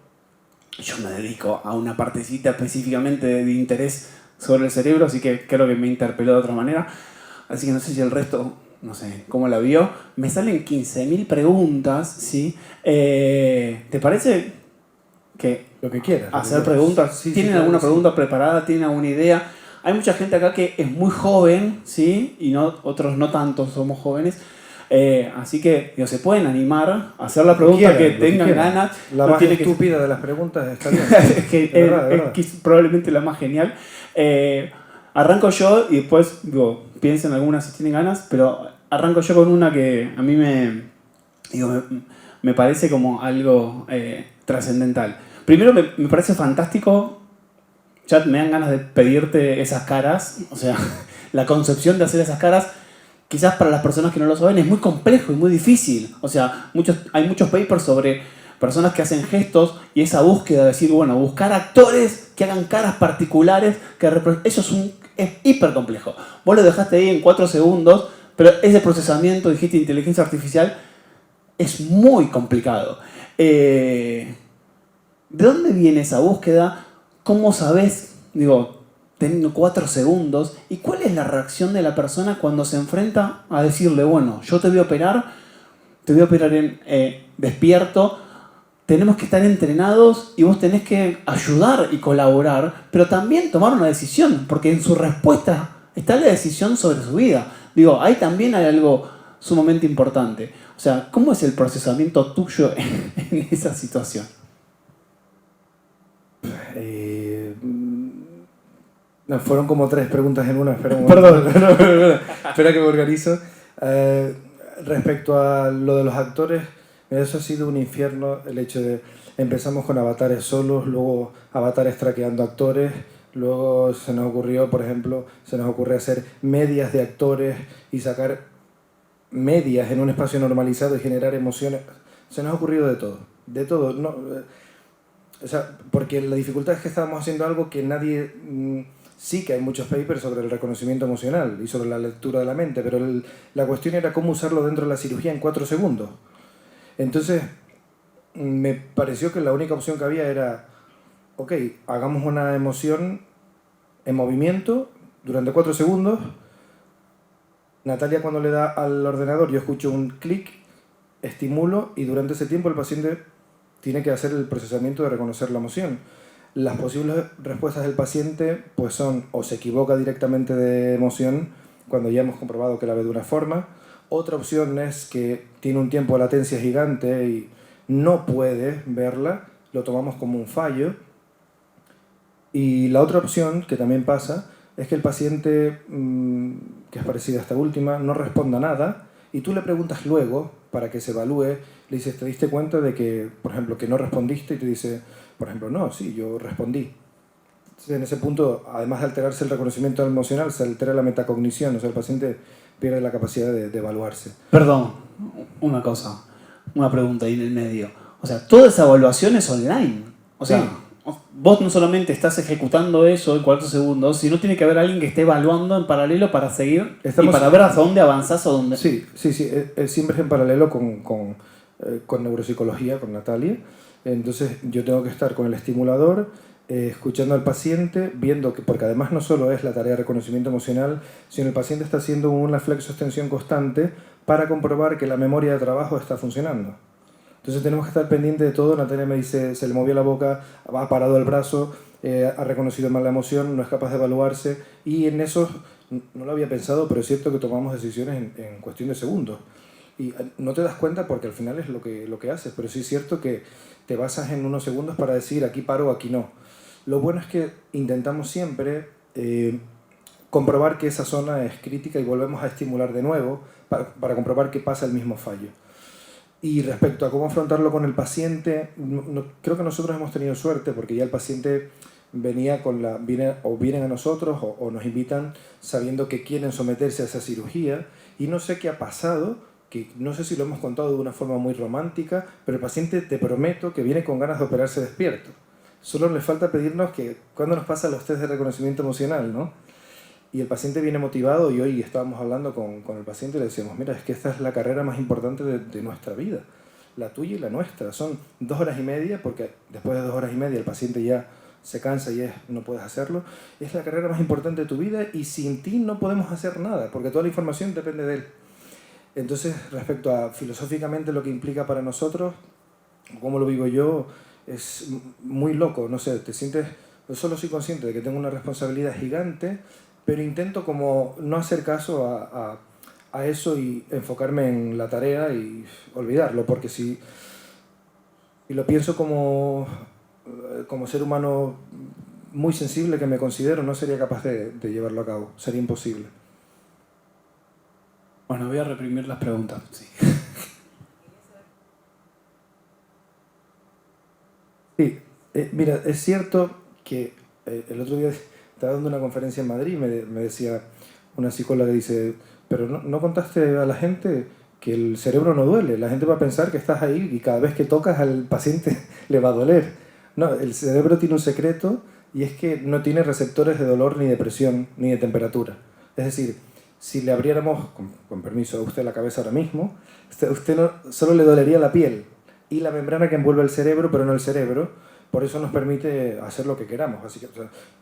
yo me dedico a una partecita específicamente de interés sobre el cerebro, así que creo que me interpeló de otra manera. Así que no sé si el resto, no sé cómo la vio. Me salen 15.000 preguntas, ¿sí? ¿Te parece que Lo que quieras. hacer preguntas? Sí, ¿Tienen claro, alguna pregunta preparada? ¿Tienen alguna idea? Hay mucha gente acá que es muy joven, ¿sí? Y no, otros no tanto somos jóvenes. Así que digo, se pueden animar a hacer la pregunta que tengan ganas. La no más tiene estúpida de las preguntas está bien. es que De verdad, de verdad. es probablemente la más genial. Arranco yo y después digo, piensen algunas si tienen ganas, pero arranco yo con una que a mí me parece como algo trascendental. Primero me parece fantástico, ya me dan ganas de pedirte esas caras, o sea, la concepción de hacer esas caras, quizás para las personas que no lo saben, es muy complejo y muy difícil. O sea, hay muchos papers sobre personas que hacen gestos y esa búsqueda de decir, bueno, buscar actores que hagan caras particulares, eso es hiper complejo. Vos lo dejaste ahí en 4 segundos, pero ese procesamiento, dijiste inteligencia artificial, es muy complicado. ¿De dónde viene esa búsqueda? ¿Cómo sabés, digo, teniendo 4 segundos? ¿Y cuál es la reacción de la persona cuando se enfrenta a decirle, bueno, yo te voy a operar en despierto, tenemos que estar entrenados y vos tenés que ayudar y colaborar, pero también tomar una decisión, porque en su respuesta está la decisión sobre su vida. Digo, ahí también hay algo sumamente importante. O sea, ¿cómo es el procesamiento tuyo en esa situación? No, fueron como 3 preguntas en una. Espera un Perdón. Espera que me organizo. Respecto a lo de los actores, eso ha sido un infierno, el hecho de empezamos con avatares solos, luego avatares traqueando actores, luego se nos ocurrió, por ejemplo, se nos ocurre hacer medias de actores y sacar medias en un espacio normalizado y generar emociones. Se nos ha ocurrido de todo. No, o sea, porque la dificultad es que estábamos haciendo algo que nadie... Sí que hay muchos papers sobre el reconocimiento emocional y sobre la lectura de la mente, pero la cuestión era cómo usarlo dentro de la cirugía en 4 segundos. Entonces, me pareció que la única opción que había era, ok, hagamos una emoción en movimiento durante 4 segundos. Natalia, cuando le da al ordenador, yo escucho un clic, estimulo y durante ese tiempo el paciente tiene que hacer el procesamiento de reconocer la emoción. Las posibles respuestas del paciente pues son o se equivoca directamente de emoción cuando ya hemos comprobado que la ve de una forma. Otra opción es que tiene un tiempo de latencia gigante y no puede verla, lo tomamos como un fallo. Y la otra opción, que también pasa, es que el paciente, que es parecida a esta última, no responda nada y tú le preguntas luego, para que se evalúe, le dices, ¿te diste cuenta de que, por ejemplo, que no respondiste? Y te dice, por ejemplo, no, sí, yo respondí. Entonces, en ese punto, además de alterarse el reconocimiento emocional, se altera la metacognición, o sea, el paciente pierde la capacidad de evaluarse. Perdón, una pregunta ahí en el medio. O sea, toda esa evaluación es online. O sea, sí. Vos no solamente estás ejecutando eso en 4 segundos, sino tiene que haber alguien que esté evaluando en paralelo para seguir y para ver hasta dónde avanzás o dónde... Sí, siempre es en paralelo con neuropsicología, con Natalia. Entonces yo tengo que estar con el estimulador, escuchando al paciente, viendo que, porque además no solo es la tarea de reconocimiento emocional, sino el paciente está haciendo una flexo-extensión constante para comprobar que la memoria de trabajo está funcionando. Entonces tenemos que estar pendientes de todo. Natalia me dice, se le movió la boca, ha parado el brazo, ha reconocido mal la emoción, no es capaz de evaluarse, y en eso no lo había pensado, pero es cierto que tomamos decisiones en cuestión de segundos. Y no te das cuenta porque al final es lo que haces, pero sí es cierto que te basas en unos segundos para decir aquí paro, aquí no. Lo bueno es que intentamos siempre comprobar que esa zona es crítica y volvemos a estimular de nuevo para comprobar que pasa el mismo fallo. Y respecto a cómo afrontarlo con el paciente, creo que nosotros hemos tenido suerte porque ya el paciente venía vienen a nosotros o nos invitan sabiendo que quieren someterse a esa cirugía, y no sé qué ha pasado, que no sé si lo hemos contado de una forma muy romántica, pero el paciente, te prometo, que viene con ganas de operarse despierto. Solo le falta pedirnos que cuando nos pasa los test de reconocimiento emocional, ¿no? Y el paciente viene motivado, y hoy estábamos hablando con el paciente y le decíamos, mira, es que esta es la carrera más importante de nuestra vida, la tuya y la nuestra. Son 2 horas y media, porque después de 2 horas y media el paciente ya se cansa y no puedes hacerlo. Es la carrera más importante de tu vida y sin ti no podemos hacer nada, porque toda la información depende de él. Entonces, respecto a filosóficamente lo que implica para nosotros, cómo lo vivo yo, es muy loco, no sé, te sientes... Yo solo soy consciente de que tengo una responsabilidad gigante, pero intento como no hacer caso a eso y enfocarme en la tarea y olvidarlo, porque si lo pienso como ser humano muy sensible que me considero, no sería capaz de llevarlo a cabo, sería imposible. Bueno, voy a reprimir las preguntas. Sí. Sí, mira, es cierto que el otro día estaba dando una conferencia en Madrid y me decía una psicóloga, dice, pero no contaste a la gente que el cerebro no duele, la gente va a pensar que estás ahí y cada vez que tocas al paciente le va a doler. No, el cerebro tiene un secreto, y es que no tiene receptores de dolor, ni de presión, ni de temperatura. Es decir, si le abriéramos, con permiso, a usted la cabeza ahora mismo, usted solo le dolería la piel y la membrana que envuelve el cerebro, pero no el cerebro. Por eso nos permite hacer lo que queramos. Así que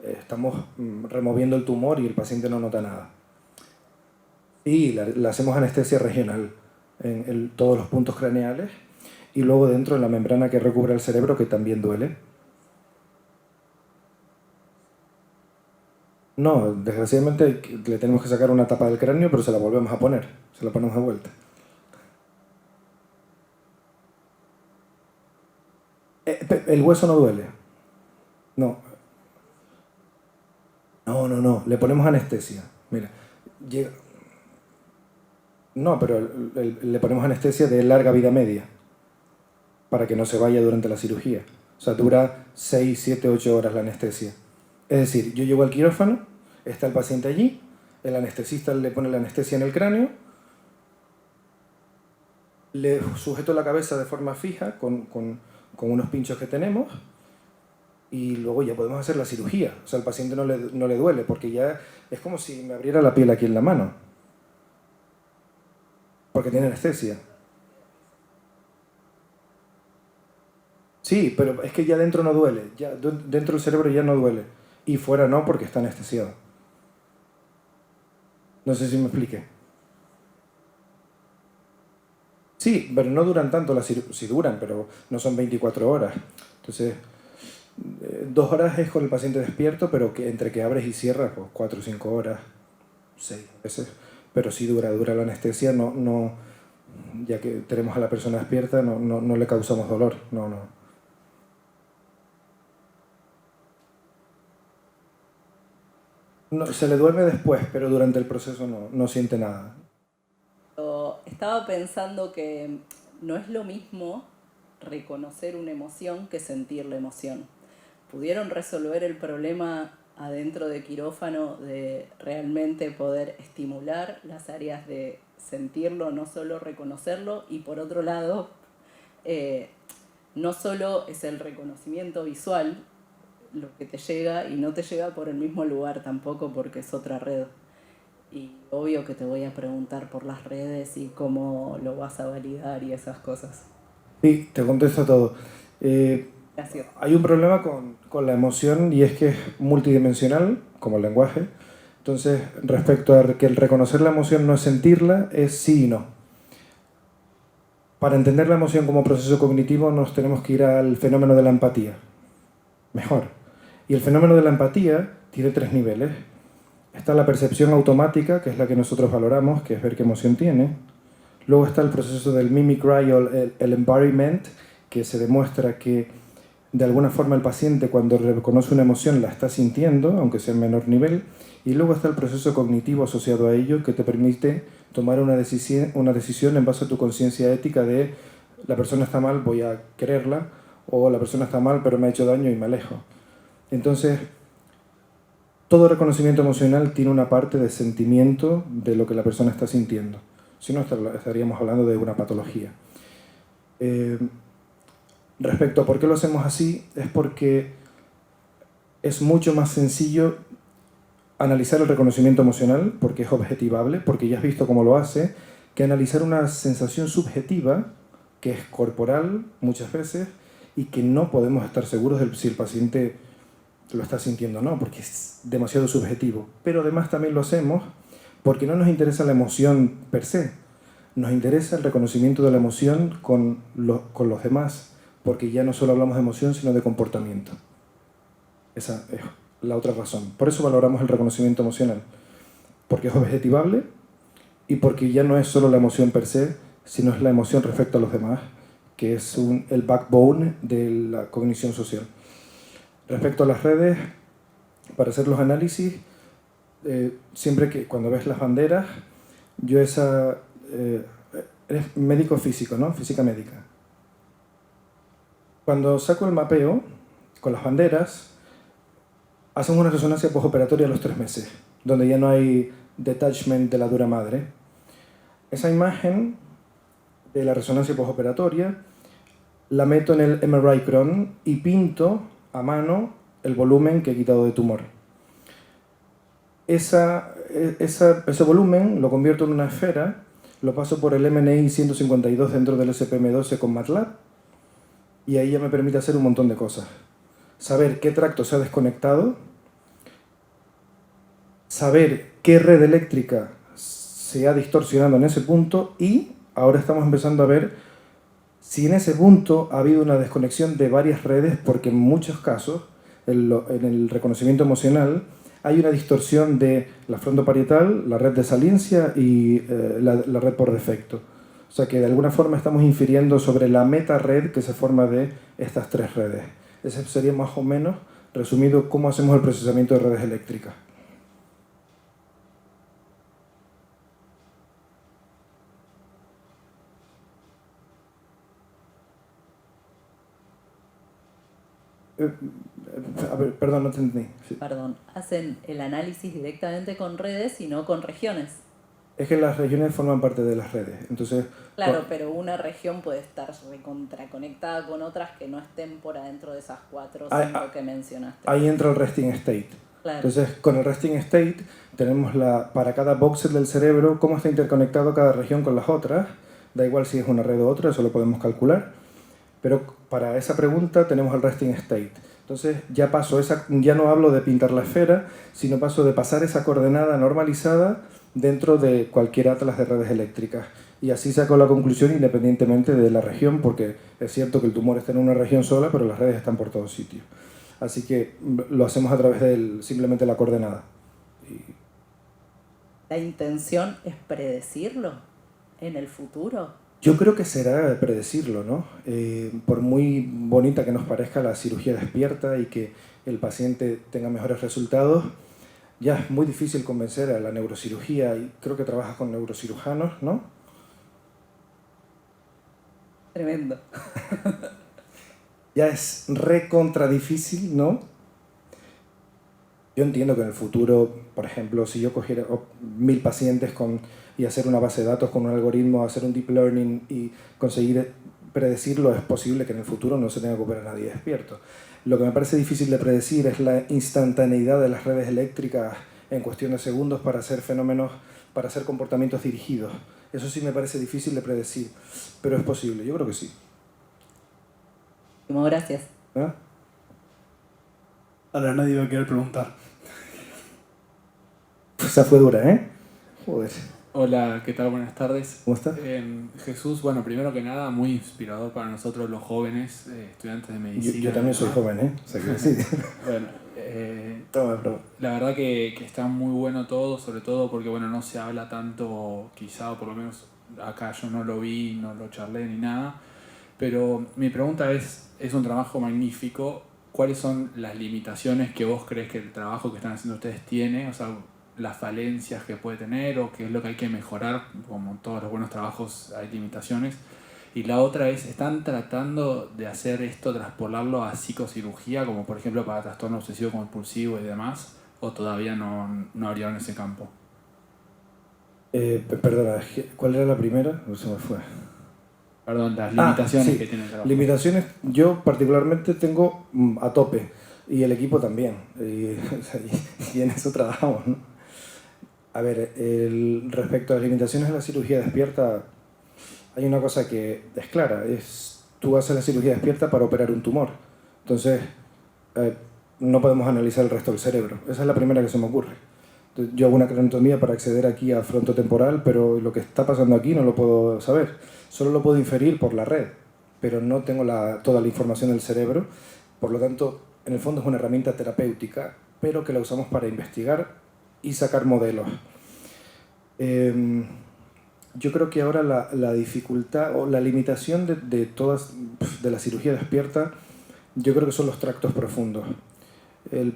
estamos removiendo el tumor y el paciente no nota nada. Y le hacemos anestesia regional en todos los puntos craneales, y luego dentro en la membrana que recubre el cerebro, que también duele. No, desgraciadamente le tenemos que sacar una tapa del cráneo, pero se la volvemos a poner, se la ponemos de vuelta. El hueso no duele. No. No, le ponemos anestesia. Mira, llega... No, pero le ponemos anestesia de larga vida media, para que no se vaya durante la cirugía. O sea, dura 6, 7, 8 horas la anestesia. Es decir, yo llego al quirófano, está el paciente allí, el anestesista le pone la anestesia en el cráneo, le sujeto la cabeza de forma fija con unos pinchos que tenemos, y luego ya podemos hacer la cirugía. O sea, al paciente no le duele, porque ya es como si me abriera la piel aquí en la mano, porque tiene anestesia. Sí, pero es que ya dentro no duele, ya dentro del cerebro ya no duele, y fuera no, porque está anestesiado. No sé si me expliqué. Sí, pero no duran tanto, sí duran, pero no son 24 horas. Entonces, 2 horas es con el paciente despierto, pero que entre que abres y cierras, pues 4 o 5 horas, 6 veces. Pero sí dura la anestesia, ya que tenemos a la persona despierta, no le causamos dolor, no. No, se le duerme después, pero durante el proceso no siente nada. Estaba pensando que no es lo mismo reconocer una emoción que sentir la emoción. ¿Pudieron resolver el problema adentro de quirófano de realmente poder estimular las áreas de sentirlo, no solo reconocerlo? Y por otro lado, no solo es el reconocimiento visual lo que te llega, y no te llega por el mismo lugar tampoco, porque es otra red. Y obvio que te voy a preguntar por las redes y cómo lo vas a validar y esas cosas. Sí, te contesto todo. Gracias. Hay un problema con la emoción, y es que es multidimensional, como el lenguaje. Entonces, respecto a que el reconocer la emoción no es sentirla, es sí y no. Para entender la emoción como proceso cognitivo nos tenemos que ir al fenómeno de la empatía. Mejor. Y el fenómeno de la empatía tiene 3 niveles. Está la percepción automática, que es la que nosotros valoramos, que es ver qué emoción tiene. Luego está el proceso del mimicry o el embodiment, que se demuestra que de alguna forma el paciente cuando reconoce una emoción la está sintiendo, aunque sea en menor nivel, y luego está el proceso cognitivo asociado a ello que te permite tomar una decisión en base a tu conciencia ética de la persona está mal, voy a quererla, o la persona está mal pero me ha hecho daño y me alejo. Entonces, todo reconocimiento emocional tiene una parte de sentimiento de lo que la persona está sintiendo. Si no, estaríamos hablando de una patología. Respecto a por qué lo hacemos así, es porque es mucho más sencillo analizar el reconocimiento emocional, porque es objetivable, porque ya has visto cómo lo hace, que analizar una sensación subjetiva, que es corporal muchas veces, y que no podemos estar seguros de si el paciente lo está sintiendo o no, porque es demasiado subjetivo. Pero además también lo hacemos porque no nos interesa la emoción per se, nos interesa el reconocimiento de la emoción con los demás, porque ya no solo hablamos de emoción, sino de comportamiento. Esa es la otra razón. Por eso valoramos el reconocimiento emocional, porque es objetivable y porque ya no es solo la emoción per se, sino es la emoción respecto a los demás, que es el backbone de la cognición social. Respecto a las redes, para hacer los análisis, siempre que cuando ves las banderas, yo eres médico físico, ¿no? Física médica. Cuando saco el mapeo con las banderas, hacemos una resonancia postoperatoria a los 3 meses, donde ya no hay detachment de la dura madre. Esa imagen de la resonancia postoperatoria la meto en el MRI Cron y pinto a mano el volumen que he quitado de tumor. Ese volumen lo convierto en una esfera, lo paso por el MNI 152 dentro del SPM12 con MATLAB y ahí ya me permite hacer un montón de cosas. Saber qué tracto se ha desconectado, saber qué red eléctrica se ha distorsionado en ese punto y ahora estamos empezando a ver si en ese punto ha habido una desconexión de varias redes, porque en muchos casos, en el reconocimiento emocional, hay una distorsión de la frontoparietal, la red de saliencia y la red por defecto. O sea que de alguna forma estamos infiriendo sobre la meta red que se forma de estas 3 redes. Ese sería más o menos, resumido, cómo hacemos el procesamiento de redes eléctricas. A ver, perdón, no te entendí. Sí. Perdón, hacen el análisis directamente con redes y no con regiones. Es que las regiones forman parte de las redes. Entonces, Claro, pero una región puede estar recontraconectada con otras que no estén por adentro de esas 4 o 5 que mencionaste. Ahí entra el resting state. Claro. Entonces, con el resting state tenemos para cada voxel del cerebro cómo está interconectado cada región con las otras. Da igual si es una red u otra, eso lo podemos calcular. Pero para esa pregunta tenemos el resting state. Entonces ya no hablo de pintar la esfera, sino paso de pasar esa coordenada normalizada dentro de cualquier atlas de redes eléctricas. Y así saco la conclusión independientemente de la región, porque es cierto que el tumor está en una región sola, pero las redes están por todos sitios. Así que lo hacemos a través de simplemente la coordenada. ¿La intención es predecirlo en el futuro? Yo creo que será predecirlo, ¿no? Por muy bonita que nos parezca la cirugía despierta y que el paciente tenga mejores resultados, ya es muy difícil convencer a la neurocirugía y creo que trabajas con neurocirujanos, ¿no? Tremendo. Ya es recontra difícil, ¿no? Yo entiendo que en el futuro, por ejemplo, si yo cogiera 1000 pacientes y hacer una base de datos con un algoritmo, hacer un deep learning y conseguir predecirlo, es posible que en el futuro no se tenga que operar a nadie despierto. Lo que me parece difícil de predecir es la instantaneidad de las redes eléctricas en cuestión de segundos para hacer fenómenos, para hacer comportamientos dirigidos. Eso sí me parece difícil de predecir, pero es posible, yo creo que sí. Gracias. ¿Ah? Ahora nadie va a querer preguntar. Esa fue dura, ¿eh? Joder. Hola, ¿qué tal? Buenas tardes. ¿Cómo estás? Jesús, bueno, primero que nada, muy inspirador para nosotros los jóvenes, estudiantes de medicina. Yo también soy joven, ¿eh? O sea que sí. Bueno, Toma. la verdad que está muy bueno todo, sobre todo porque, bueno, no se habla tanto, quizá, o por lo menos acá yo no lo vi, no lo charlé ni nada, Pero mi pregunta es un trabajo magnífico. ¿Cuáles son las limitaciones que vos crees que el trabajo que están haciendo ustedes tiene? O sea, las falencias que puede tener o qué es lo que hay que mejorar. Como en todos los buenos trabajos hay limitaciones. Y la otra es, ¿están tratando de hacer esto, traspolarlo a psicocirugía, como por ejemplo para trastorno obsesivo compulsivo y demás? ¿O todavía no abrieron ese campo? Perdona, ¿cuál era la primera? No se me fue. Perdón, las limitaciones Sí. que tiene el trabajo. Limitaciones, yo particularmente tengo a tope, y el equipo también, y en eso trabajamos, ¿no? A ver, respecto a las limitaciones de la cirugía despierta, hay una cosa que es clara, tú haces la cirugía despierta para operar un tumor, entonces no podemos analizar el resto del cerebro, esa es la primera que se me ocurre. Yo hago una craneotomía para acceder aquí al frontotemporal, pero lo que está pasando aquí no lo puedo saber. Solo lo puedo inferir por la red, pero no tengo toda la información del cerebro. Por lo tanto, en el fondo es una herramienta terapéutica, pero que la usamos para investigar y sacar modelos. Yo creo que ahora la dificultad o la limitación de la cirugía despierta, yo creo que son los tractos profundos. El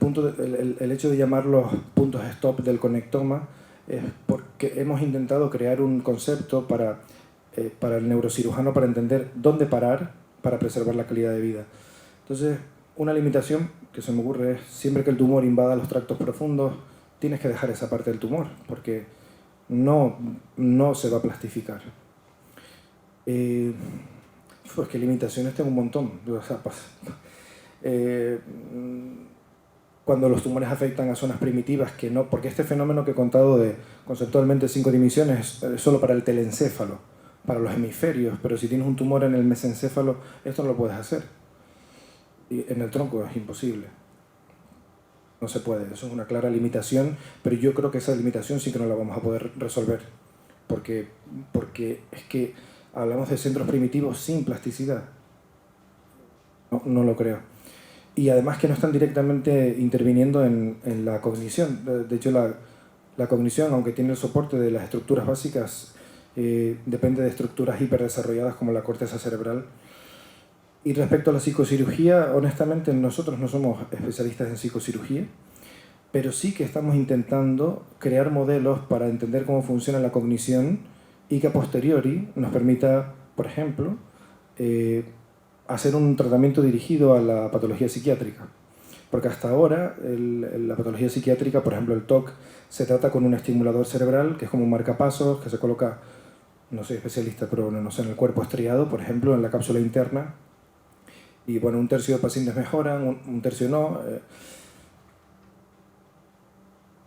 hecho de llamarlos puntos stop del conectoma es porque hemos intentado crear un concepto para el neurocirujano para entender dónde parar para preservar la calidad de vida. Entonces, una limitación que se me ocurre es siempre que el tumor invada los tractos profundos, tienes que dejar esa parte del tumor porque no se va a plastificar. Pues que limitaciones tengo un montón. O sea, cuando los tumores afectan a zonas primitivas que no, porque este fenómeno que he contado de conceptualmente 5 dimensiones es solo para el telencéfalo, para los hemisferios, pero si tienes un tumor en el mesencéfalo, esto no lo puedes hacer. Y en el tronco es imposible. No se puede, eso es una clara limitación, pero yo creo que esa limitación sí que no la vamos a poder resolver, porque es que hablamos de centros primitivos sin plasticidad. No lo creo. Y además que no están directamente interviniendo en la cognición. De hecho, la cognición, aunque tiene el soporte de las estructuras básicas, depende de estructuras hiperdesarrolladas como la corteza cerebral. Y respecto a la psicocirugía, honestamente nosotros no somos especialistas en psicocirugía, pero sí que estamos intentando crear modelos para entender cómo funciona la cognición y que a posteriori nos permita, por ejemplo, hacer un tratamiento dirigido a la patología psiquiátrica. Porque hasta ahora la patología psiquiátrica, por ejemplo el TOC, se trata con un estimulador cerebral que es como un marcapasos que se coloca, no soy especialista, pero no sé, en el cuerpo estriado, por ejemplo, en la cápsula interna. Y bueno, un tercio de pacientes mejoran, un tercio no.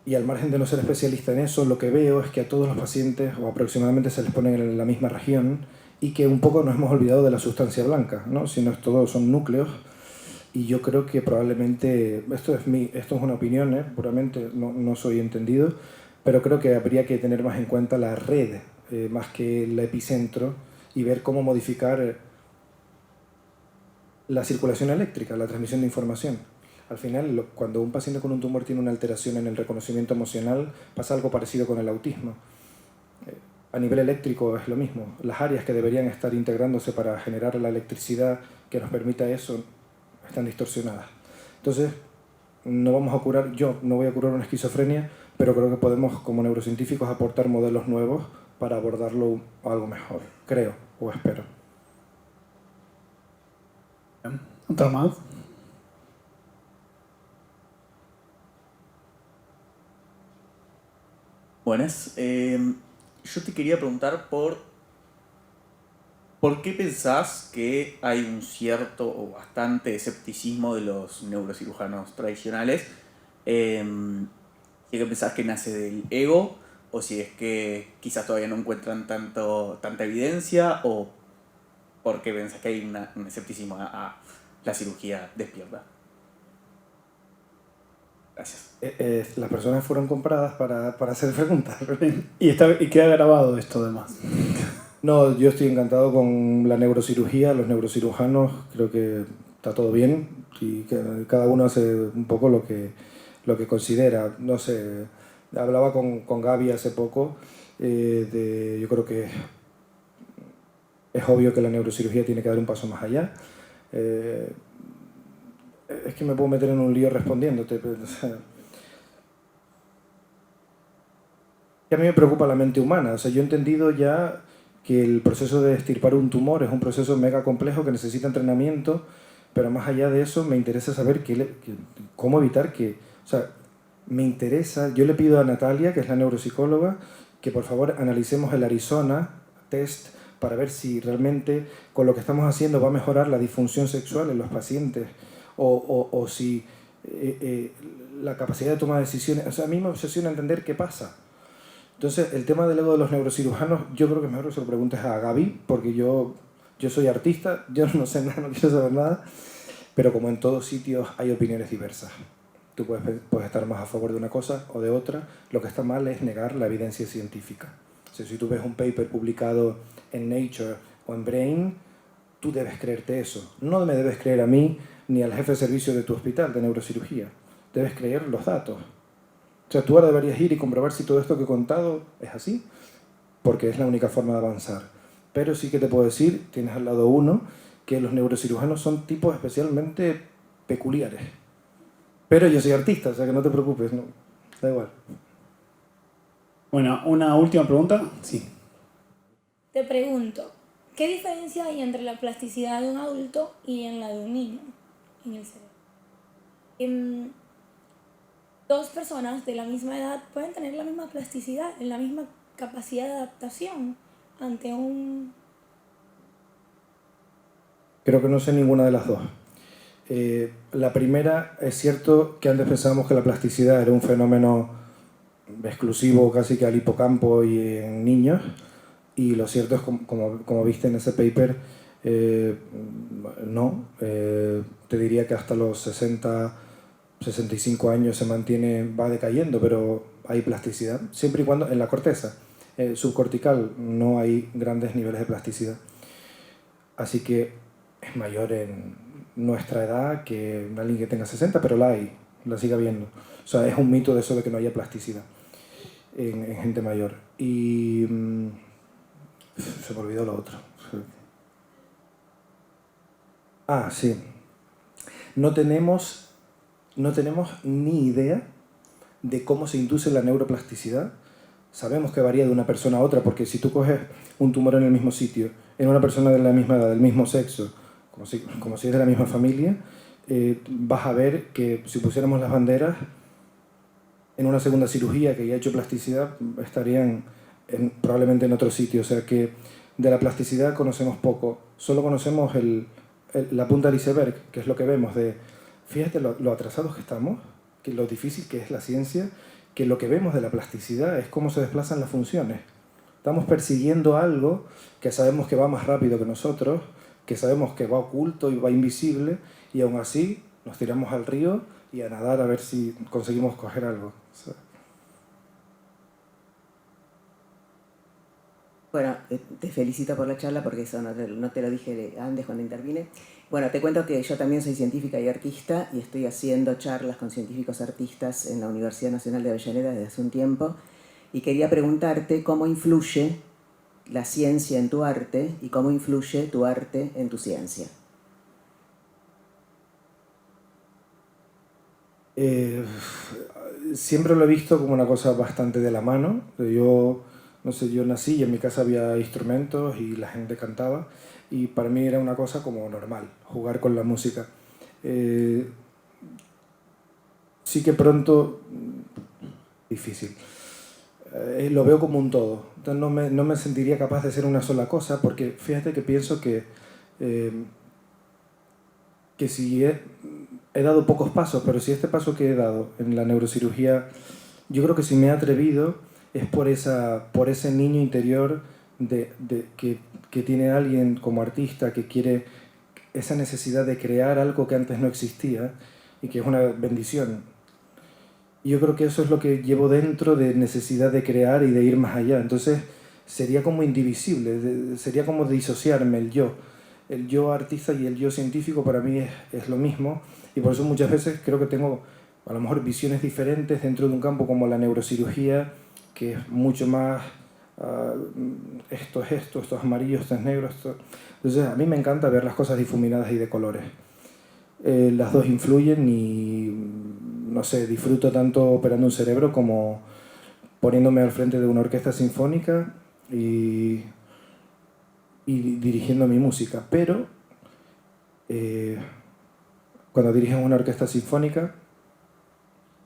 Y al margen de no ser especialista en eso, lo que veo es que a todos los pacientes, o aproximadamente se les pone en la misma región, y que un poco nos hemos olvidado de la sustancia blanca, ¿no? Si no es todo, son núcleos, y yo creo que probablemente, esto es una opinión, puramente, no soy entendido, pero creo que habría que tener más en cuenta la red, más que el epicentro, y ver cómo modificar la circulación eléctrica, la transmisión de información. Al final, cuando un paciente con un tumor tiene una alteración en el reconocimiento emocional, pasa algo parecido con el autismo. A nivel eléctrico es lo mismo. Las áreas que deberían estar integrándose para generar la electricidad que nos permita eso están distorsionadas. Entonces, yo no voy a curar una esquizofrenia, pero creo que podemos, como neurocientíficos, aportar modelos nuevos para abordarlo algo mejor, creo, o espero. ¿Otra más? Buenas. Yo te quería preguntar por qué pensás que hay un cierto o bastante escepticismo de los neurocirujanos tradicionales. Si es que pensás que nace del ego, o si es que quizás todavía no encuentran tanta evidencia, o por qué pensás que hay un escepticismo a la cirugía despierta. Gracias. Las personas fueron compradas para hacer preguntas. Y queda grabado esto además. No, yo estoy encantado con la neurocirugía, los neurocirujanos, creo que está todo bien y que cada uno hace un poco lo que considera. No sé, hablaba con Gaby hace poco, yo creo que es obvio que la neurocirugía tiene que dar un paso más allá. Es que me puedo meter en un lío respondiéndote, pero, o sea, a mí me preocupa la mente humana. O sea, yo he entendido ya que el proceso de extirpar un tumor es un proceso mega complejo que necesita entrenamiento, pero más allá de eso me interesa saber cómo evitar que... O sea, me interesa, yo le pido a Natalia, que es la neuropsicóloga, que por favor analicemos el Arizona test para ver si realmente con lo que estamos haciendo va a mejorar la disfunción sexual en los pacientes o si la capacidad de tomar decisiones... O sea, a mí me obsesiona entender qué pasa. Entonces, el tema del ego de los neurocirujanos, yo creo que es mejor que se lo preguntes a Gaby, porque yo soy artista, yo no sé nada, no quiero saber nada, pero como en todos sitios hay opiniones diversas. Tú puedes estar más a favor de una cosa o de otra. Lo que está mal es negar la evidencia científica. O sea, si tú ves un paper publicado en Nature o en Brain, tú debes creerte eso. No me debes creer a mí ni al jefe de servicio de tu hospital de neurocirugía. Debes creer los datos. O sea, tú ahora deberías ir y comprobar si todo esto que he contado es así, porque es la única forma de avanzar. Pero sí que te puedo decir, tienes al lado uno, que los neurocirujanos son tipos especialmente peculiares. Pero yo soy artista, o sea que no te preocupes, no, da igual. Bueno, una última pregunta. Sí. Te pregunto, ¿qué diferencia hay entre la plasticidad de un adulto y en la de un niño en el cerebro? Dos personas de la misma edad pueden tener la misma plasticidad, la misma capacidad de adaptación ante un... Creo que no sé ninguna de las dos. La primera, es cierto que antes pensábamos que la plasticidad era un fenómeno exclusivo casi que al hipocampo y en niños, y lo cierto es, como viste en ese paper, no. Te diría que hasta los 60, 65 años se mantiene, va decayendo, pero hay plasticidad, siempre y cuando en la corteza subcortical no hay grandes niveles de plasticidad. Así que es mayor en nuestra edad que alguien que tenga 60, pero la hay, la sigue habiendo. O sea, es un mito de eso de que no haya plasticidad en gente mayor. Y se me olvidó lo otro. Ah, sí. No tenemos ni idea de cómo se induce la neuroplasticidad. Sabemos que varía de una persona a otra, porque si tú coges un tumor en el mismo sitio, en una persona de la misma edad, del mismo sexo, como si es de la misma familia, vas a ver que si pusiéramos las banderas, en una segunda cirugía que ya ha hecho plasticidad, estarían probablemente en otro sitio. O sea que de la plasticidad conocemos poco. Solo conocemos la punta del iceberg, que es lo que vemos de... Fíjate lo atrasados que estamos, que lo difícil que es la ciencia, que lo que vemos de la plasticidad es cómo se desplazan las funciones. Estamos persiguiendo algo que sabemos que va más rápido que nosotros, que sabemos que va oculto y va invisible, y aún así nos tiramos al río y a nadar a ver si conseguimos coger algo. O sea. Bueno, te felicito por la charla porque eso no te lo dije antes cuando intervine. Bueno, te cuento que yo también soy científica y artista y estoy haciendo charlas con científicos artistas en la Universidad Nacional de Avellaneda desde hace un tiempo, y quería preguntarte cómo influye la ciencia en tu arte y cómo influye tu arte en tu ciencia. Siempre lo he visto como una cosa bastante de la mano. Yo nací y en mi casa había instrumentos y la gente cantaba, y para mí era una cosa como normal, jugar con la música. Sí que pronto... difícil. Lo veo como un todo. Entonces no me sentiría capaz de ser una sola cosa, porque fíjate que pienso que si he dado pocos pasos, pero si este paso que he dado en la neurocirugía, yo creo que si me he atrevido es por ese niño interior que tiene alguien como artista que quiere esa necesidad de crear algo que antes no existía y que es una bendición. Y yo creo que eso es lo que llevo dentro, de necesidad de crear y de ir más allá. Entonces sería como indivisible, sería como disociarme el yo artista y el yo científico para mí es lo mismo, y por eso muchas veces creo que tengo a lo mejor visiones diferentes dentro de un campo como la neurocirugía, que es mucho más esto es esto, esto es amarillo, esto es negro, esto... Entonces a mí me encanta ver las cosas difuminadas y de colores. Las dos influyen y, no sé, disfruto tanto operando un cerebro como poniéndome al frente de una orquesta sinfónica y dirigiendo mi música. Pero cuando diriges una orquesta sinfónica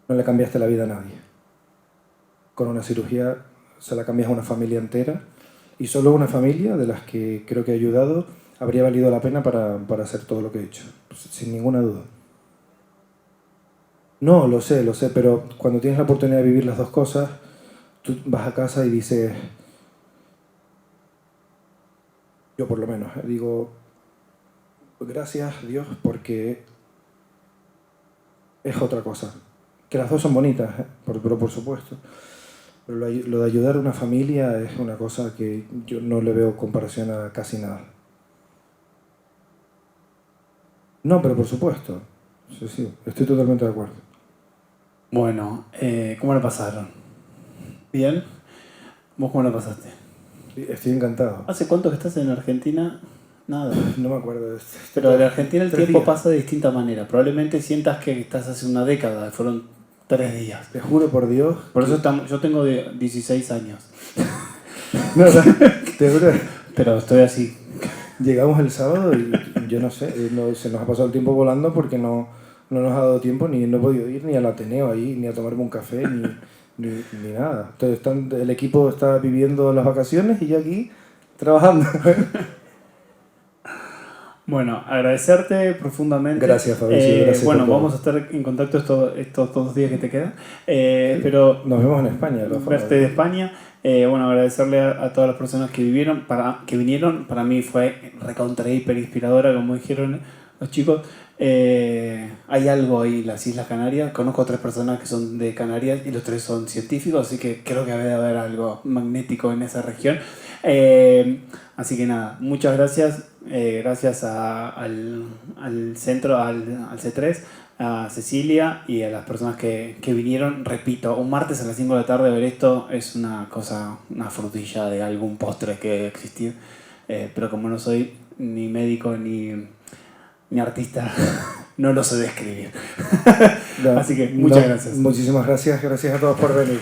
no le cambiaste la vida a nadie. Con una cirugía se la cambias a una familia entera y solo una familia de las que creo que he ayudado habría valido la pena para hacer todo lo que he hecho, sin ninguna duda. No, lo sé, pero cuando tienes la oportunidad de vivir las dos cosas, tú vas a casa y dices, yo por lo menos, digo, gracias Dios porque es otra cosa. Que las dos son bonitas, pero por supuesto. Pero lo de ayudar a una familia es una cosa que yo no le veo comparación a casi nada. No, pero por supuesto. Sí, estoy totalmente de acuerdo. Bueno, ¿cómo la pasaron? ¿Bien? ¿Vos cómo la pasaste? Estoy encantado. ¿Hace cuánto que estás en Argentina? Nada. No me acuerdo de esto. Pero en Argentina el 3 tiempo días. pasa de distinta manera. Probablemente sientas que estás hace una década, fueron 3 días. Te juro por Dios. Por eso yo tengo 16 años. No, te juro. Pero estoy así. Llegamos el sábado y yo no sé, se nos ha pasado el tiempo volando porque no nos ha dado tiempo, ni no he podido ir ni al Ateneo ahí, ni a tomarme un café, ni nada. Entonces el equipo está viviendo las vacaciones y yo aquí trabajando. Bueno, agradecerte profundamente. Gracias, Fabricio. Gracias bueno, por todo. vamos a estar en contacto estos 2 días que te quedan. Pero Nos vemos en España. de todas formas. verte de España. Bueno, agradecerle a todas las personas que vinieron. Para mí fue recontra hiper inspiradora, como dijeron los chicos. Hay algo ahí en las Islas Canarias. Conozco a 3 personas que son de Canarias y los 3 son científicos, así que creo que debe haber algo magnético en esa región. Así que nada, muchas gracias. Gracias al centro, al C3, a Cecilia y a las personas que vinieron. Repito, un martes a las 5 de la tarde ver esto es una cosa, una frutilla de algún postre que existir. Pero como no soy ni médico ni artista, no lo sé describir. No, Así que muchas gracias. Muchísimas gracias. Gracias a todos por venir.